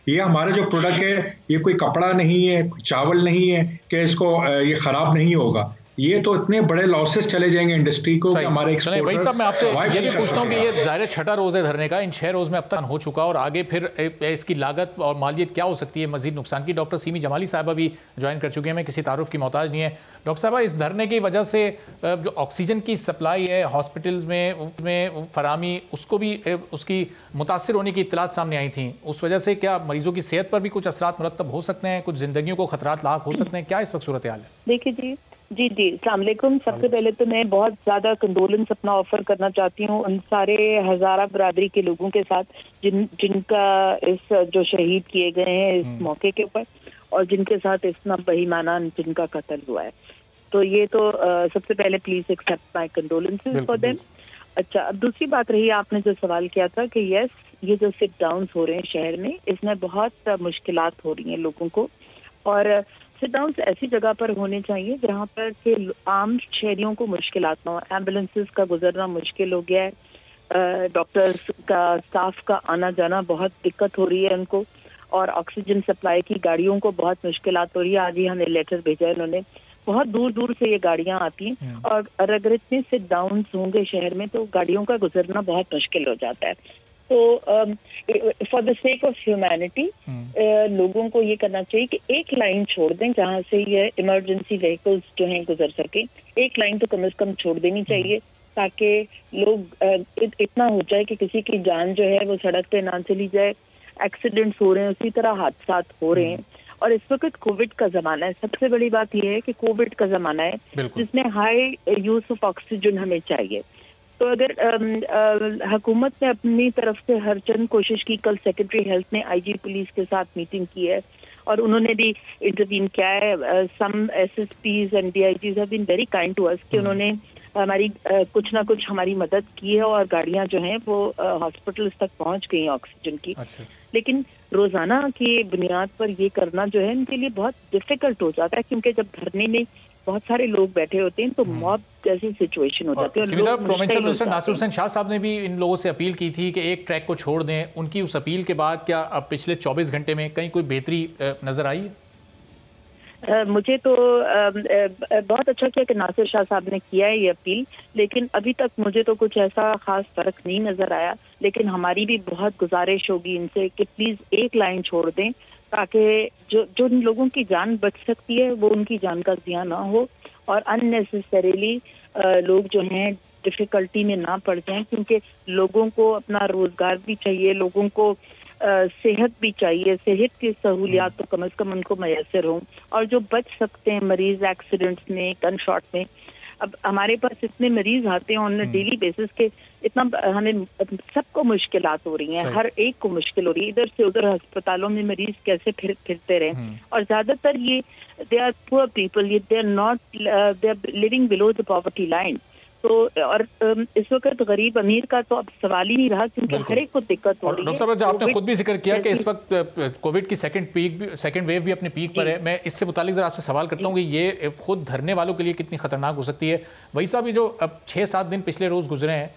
ये हमारा जो प्रोडक्ट है ये कोई कपड़ा नहीं है, चावल नहीं है कि इसको ये ख़राब नहीं होगा। ये तो इतने बड़े लॉसेस चले जाएंगे इंडस्ट्री को कि हमारे एक्सपोर्टर। वही साहब, मैं आपसे ये भी पूछता हूँ कि ये ज़ाहिर छठा रोज़ है धरने का, इन 6 रोज़ में अब तक हो चुका और आगे फिर इसकी लागत और मालियत क्या हो सकती है मजीद नुकसान की। डॉक्टर सीमी जमाली साहबा भी ज्वाइन कर चुके हैं, मैं किसी तारुफ की मोहताज नहीं है। डॉक्टर साहबा, इस धरने की वजह से जो ऑक्सीजन की सप्लाई है हॉस्पिटल्स में फरामी, उसको भी उसकी मुतासिर होने की इत्तलात सामने आई थी, उस वजह से क्या मरीजों की सेहत पर भी कुछ असरात मुरतब हो सकते हैं, कुछ जिंदगियों को खतरात लाक हो सकते हैं, क्या इस वक्त सूरत हाल है? देखिए जी अस्सलाम वालेकुम। सबसे पहले तो मैं बहुत ज़्यादा कंडोलेंस अपना ऑफर करना चाहती हूँ उन सारे हज़ारा बरादरी के लोगों के साथ जिनका इस जो शहीद किए गए हैं इस मौके के ऊपर, और जिनके साथ इतना बेईमाना जिनका कत्ल हुआ है। तो ये तो सबसे पहले please accept my condolences for them. अच्छा, अब दूसरी बात रही, आपने जो सवाल किया था कि यस, ये जो सिट डाउन हो रहे हैं शहर में, इसमें बहुत मुश्किलात हो रही हैं लोगों को, और सिट डाउन ऐसी जगह पर होने चाहिए जहाँ पर के आम शहरियों को मुश्किलात ना हो। एम्बुलेंसेस का गुजरना मुश्किल हो गया है, डॉक्टर्स का स्टाफ का आना जाना बहुत दिक्कत हो रही है उनको, और ऑक्सीजन सप्लाई की गाड़ियों को बहुत मुश्किलात हो रही है। आज ही हमें लेटर भेजा है इन्होंने, बहुत दूर दूर से ये गाड़ियां आती हैं, और अगर इतने सिट डाउन होंगे शहर में तो गाड़ियों का गुजरना बहुत मुश्किल हो जाता है। तो for the sake of humanity लोगों को ये करना चाहिए कि एक लाइन छोड़ दें जहाँ से ये इमरजेंसी व्हीकल्स जो हैं गुजर सके। एक लाइन तो कम से कम छोड़ देनी चाहिए ताकि लोग इतना हो जाए कि किसी की जान जो है वो सड़क पे ना चली जाए। एक्सीडेंट्स हो रहे हैं, उसी तरह हादसा हो रहे हैं, और इस वक्त कोविड का जमाना है। सबसे बड़ी बात यह है कि कोविड का जमाना है जिसमें हाई यूज ऑफ ऑक्सीजन हमें चाहिए। तो अगर हुकूमत ने अपनी तरफ से हर चंद कोशिश की, कल सेक्रेटरी हेल्थ ने आईजी पुलिस के साथ मीटिंग की है और उन्होंने भी इंटरवीन किया है। Some SSPs and DIGs have been very kind to us कि उन्होंने हमारी कुछ ना कुछ हमारी मदद की है, और गाड़ियां जो हैं वो हॉस्पिटल्स तक पहुंच गई हैं ऑक्सीजन की। लेकिन रोजाना की बुनियाद पर ये करना जो है इनके लिए बहुत डिफिकल्ट हो जाता है, क्योंकि जब धरने में बहुत सारे लोग बैठे होते हैं तो मॉब जैसी सिचुएशन हो जाती है। प्रोविंशियल मिनिस्टर नासिर हुसैन शाह साहब ने भी इन लोगों से अपील की थी कि एक ट्रैक को छोड़ दें। उनकी उस अपील के बाद क्या अब पिछले 24 घंटे में कहीं कोई बेहतरी नजर आई? मुझे तो बहुत अच्छा किया कि नासिर शाह साहब ने किया है ये अपील, लेकिन अभी तक मुझे तो कुछ ऐसा खास फर्क नहीं नजर आया। लेकिन हमारी भी बहुत गुजारिश होगी इनसे कि प्लीज एक लाइन छोड़ दें ताकि जो लोगों की जान बच सकती है वो उनकी जान का ज़िया ना हो, और अननेसेसरीली लोग जो हैं डिफिकल्टी में ना पड़ जाएं, क्योंकि लोगों को अपना रोजगार भी चाहिए, लोगों को सेहत भी चाहिए। सेहत की सहूलियात तो कम से कम उनको मैसर हों, और जो बच सकते हैं मरीज एक्सीडेंट्स में, गन शॉट में। अब हमारे पास इतने मरीज आते हैं ऑन डेली बेसिस के, इतना हमें सबको मुश्किलात हो रही हैं, हर एक को मुश्किल हो रही है। इधर से उधर अस्पतालों में मरीज कैसे फिरते रहे, और ज्यादातर ये they are poor people, they are living below the poverty line. तो और इस वक्त गरीब अमीर का तो अब सवाल ही नहीं रहा, क्योंकि हर एक को दिक्कत हो रही है। डॉक्टर साहब, आपने खुद भी जिक्र किया कि इस वक्त कोविड की सेकंड वेव भी अपने पीक पर है। मैं इससे मुतालिक जरा आपसे सवाल करता हूँ कि ये खुद धरने वालों के लिए कितनी खतरनाक हो सकती है। वही साहब, ये जो अब 6-7 दिन पिछले रोज गुजरे हैं,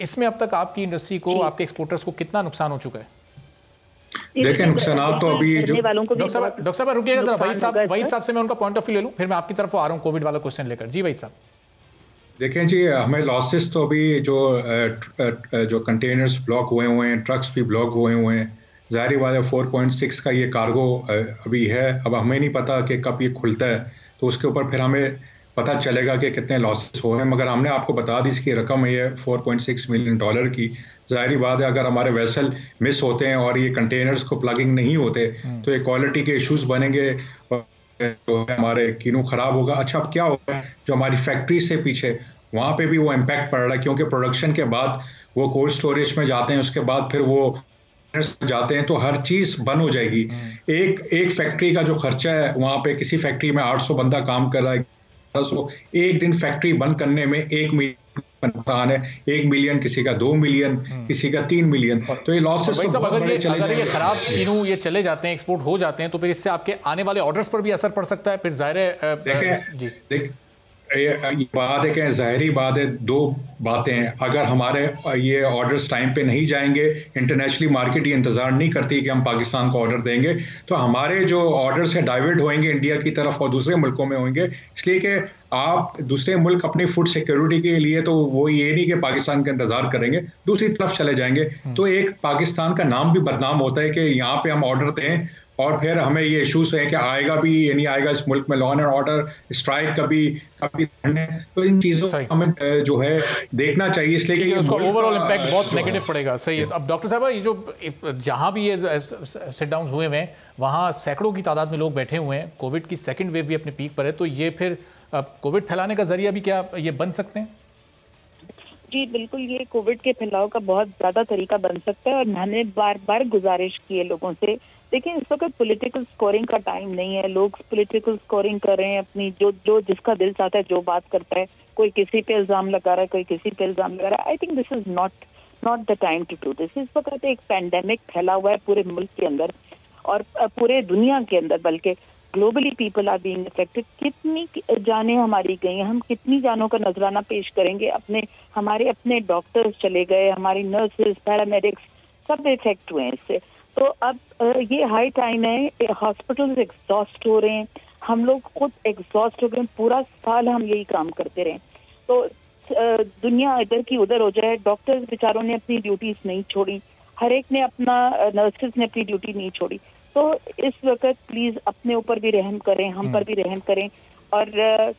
इसमें अब तक आपकी इंडस्ट्री को, आपके एक्सपोर्टर्स को कितना नुकसान हो चुका है? देखिए, नुकसान तो अभी जो डॉक्टर साहब रुकिएगा जरा, वहीद साहब से मैं उनका पॉइंट ऑफ व्यू ले लूँ, फिर मैं आपकी तरफ आ रहा हूँ कोविड वाला क्वेश्चन लेकर। जी वहीद साहब। देखें जी, हमें लॉसेस तो अभी जो कंटेनर्स ब्लॉक हुए हैं, ट्रक्स भी ब्लॉक हुए हैं। ज़ाहिर बात है 4.6 का ये कार्गो अभी है। अब हमें नहीं पता कि कब ये खुलता है, तो उसके ऊपर फिर हमें पता चलेगा कि कितने लॉसेस हो रहे हैं। मगर हमने आपको बता दी इसकी रकम है $4.6 मिलियन की। ज़ाहिर बात है अगर हमारे वेसल मिस होते हैं और ये कंटेनर्स को प्लगिंग नहीं होते तो ये क्वालिटी के इश्यूज बनेंगे, तो हमारे कीनू खराब होगा। अच्छा, अब क्या होगा, जो हमारी फैक्ट्री से पीछे वहाँ पे भी वो इम्पैक्ट पड़ रहा है, क्योंकि प्रोडक्शन के बाद वो कोल्ड स्टोरेज में जाते हैं, उसके बाद फिर वो जाते हैं, तो हर चीज बंद हो जाएगी। एक फैक्ट्री का जो खर्चा है, वहाँ पे किसी फैक्ट्री में 800 बंदा काम कर रहा है, 1200, एक दिन फैक्ट्री बंद करने में 1 मिलियन नुकसान है। 1 मिलियन, किसी का 2 मिलियन, किसी का 3 मिलियन। तो ये लॉसेस तो अगर ये खराब कीनू ये चले जाते हैं, एक्सपोर्ट हो जाते हैं, तो फिर इससे आपके आने वाले ऑर्डर्स पर भी असर पड़ सकता है। फिर जाहिर है ये बात है कि ज़ाहिरी बात है, दो बातें हैं। अगर हमारे ये ऑर्डर्स टाइम पे नहीं जाएंगे, इंटरनेशनली मार्केट ये इंतज़ार नहीं करती कि हम पाकिस्तान को ऑर्डर देंगे, तो हमारे जो ऑर्डर्स हैं डाइवर्ट होंगे इंडिया की तरफ और दूसरे मुल्कों में होंगे। इसलिए कि आप दूसरे मुल्क अपनी फूड सिक्योरिटी के लिए तो वो ये नहीं कि पाकिस्तान का इंतजार करेंगे, दूसरी तरफ चले जाएंगे, तो एक पाकिस्तान का नाम भी बदनाम होता है कि यहाँ पे हम ऑर्डर दें और फिर हमें ये इश्यूज हैं कि आएगा भी ये नहीं आएगा इस मुल्क में, लॉ एंड ऑर्डर स्ट्राइक कभी तो इन चीजों को हमें जो है देखना चाहिए, इसलिए कि उसका ओवरऑल इम्पैक्ट बहुत नेगेटिव पड़ेगा। सही है। अब डॉक्टर साहब, ये जो जहां भी ये सिट डाउन हुए हैं वहां सैकड़ों की तादाद में लोग बैठे हुए हैं, कोविड की सेकंड वेव भी अपने पीक पर है, तो ये फिर कोविड फैलाने का जरिया भी क्या ये बन सकते हैं? जी बिल्कुल, ये कोविड के फैलाव का बहुत ज्यादा तरीका बन सकता है और मैंने बार बार गुजारिश की है लोगों से। देखिए, इस वक्त पॉलिटिकल स्कोरिंग का टाइम नहीं है, लोग पॉलिटिकल स्कोरिंग कर रहे हैं, अपनी जो जिसका दिल चाहता है जो बात करता है, कोई किसी पे इल्जाम लगा रहा है, कोई किसी पे इल्जाम लगा रहा है। I think this is not the time to do this. इस वक्त एक पैंडेमिक फैला हुआ है पूरे मुल्क के अंदर और पूरे दुनिया के अंदर, बल्कि globally people are being affected. कितनी जानें हमारी गई, हम कितनी जानों का नजराना पेश करेंगे? हमारे अपने डॉक्टर्स चले गए, हमारी नर्सेज, पैरामेडिक्स सब इफेक्ट हुए हैं इससे। तो अब ये हाई टाइम है, हॉस्पिटल्स एग्जॉस्ट हो रहे हैं, हम लोग खुद एग्जॉस्ट हो गए, पूरा साल हम यही काम करते रहे तो दुनिया इधर की उधर हो जाए। डॉक्टर्स बेचारों ने अपनी ड्यूटीज नहीं छोड़ी, हर एक ने अपना, नर्सेज ने अपनी ड्यूटी नहीं छोड़ी। तो इस वक्त प्लीज अपने ऊपर भी रहम करें, हम पर भी रहम करें और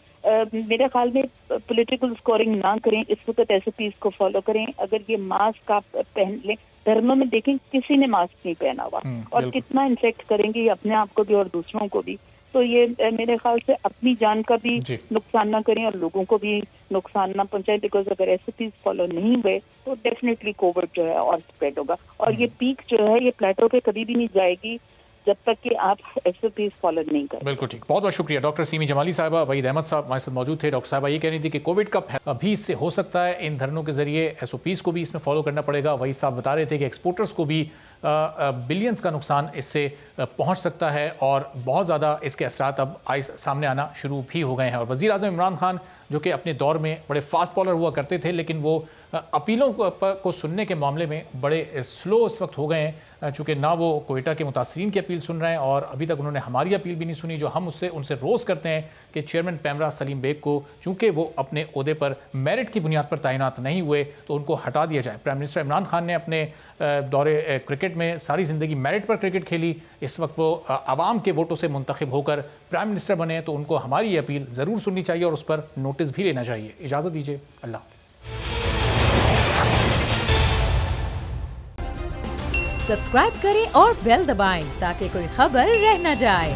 मेरे ख्याल में पॉलिटिकल स्कोरिंग ना करें, इस वक्त SOPs को फॉलो करें। अगर ये मास्क आप पहन लें, धर्मों में देखें किसी ने मास्क नहीं पहना हुआ और कितना इन्फेक्ट करेंगे ये अपने आप को भी और दूसरों को भी। तो ये मेरे ख्याल से अपनी जान का भी नुकसान ना करें और लोगों को भी नुकसान ना पहुंचाएं, बिकॉज अगर SOPs फॉलो नहीं हुए तो डेफिनेटली कोविड जो है और स्प्रेड होगा और ये पीक जो है ये प्लेटो पे कभी भी नहीं जाएगी जब तक कि आप SOPs फॉलो नहीं करें। बिल्कुल ठीक, बहुत बहुत शुक्रिया। डॉक्टर सीमी जमाली साहबा, वहीद अहमद साहब हमारे साथ मौजूद थे। डॉक्टर साहबा ये कह रही थी कि कोविड का अभी इससे हो सकता है, इन धरनों के जरिए SOPs को भी इसमें फॉलो करना पड़ेगा। वही साहब बता रहे थे कि एक्सपोर्टर्स को भी बिलियंस का नुकसान इससे पहुंच सकता है और बहुत ज़्यादा इसके असरात अब सामने आना शुरू भी हो गए हैं। और वज़ीर आज़म इमरान खान जो कि अपने दौर में बड़े फास्ट बॉलर हुआ करते थे, लेकिन वो अपीलों को सुनने के मामले में बड़े स्लो इस वक्त हो गए हैं, चूँकि ना वो कोयटा के मुतासरीन की अपील सुन रहे हैं और अभी तक उन्होंने हमारी अपील भी नहीं सुनी, जो हम उनसे रोज़ करते हैं कि चेयरमैन पैमरा सलीम बेग को, चूँकि वो अपने ओहदे पर मेरिट की बुनियाद पर तैनात नहीं हुए, तो उनको हटा दिया जाए। प्राइम मिनिस्टर इमरान खान ने अपने दौरे क्रिकेट में सारी ज़िंदगी मेरिट पर क्रिकेट खेली, इस वक्त वो आवाम के वोटों से मुंतखब होकर प्राइम मिनिस्टर बने, तो उनको हमारी ये अपील ज़रूर सुननी चाहिए और उस पर नोटिस भी लेना चाहिए। इजाज़त दीजिए, अल्लाह हाफ़िज़। सब्सक्राइब करें और बेल दबाएं ताकि कोई खबर रह न जाए।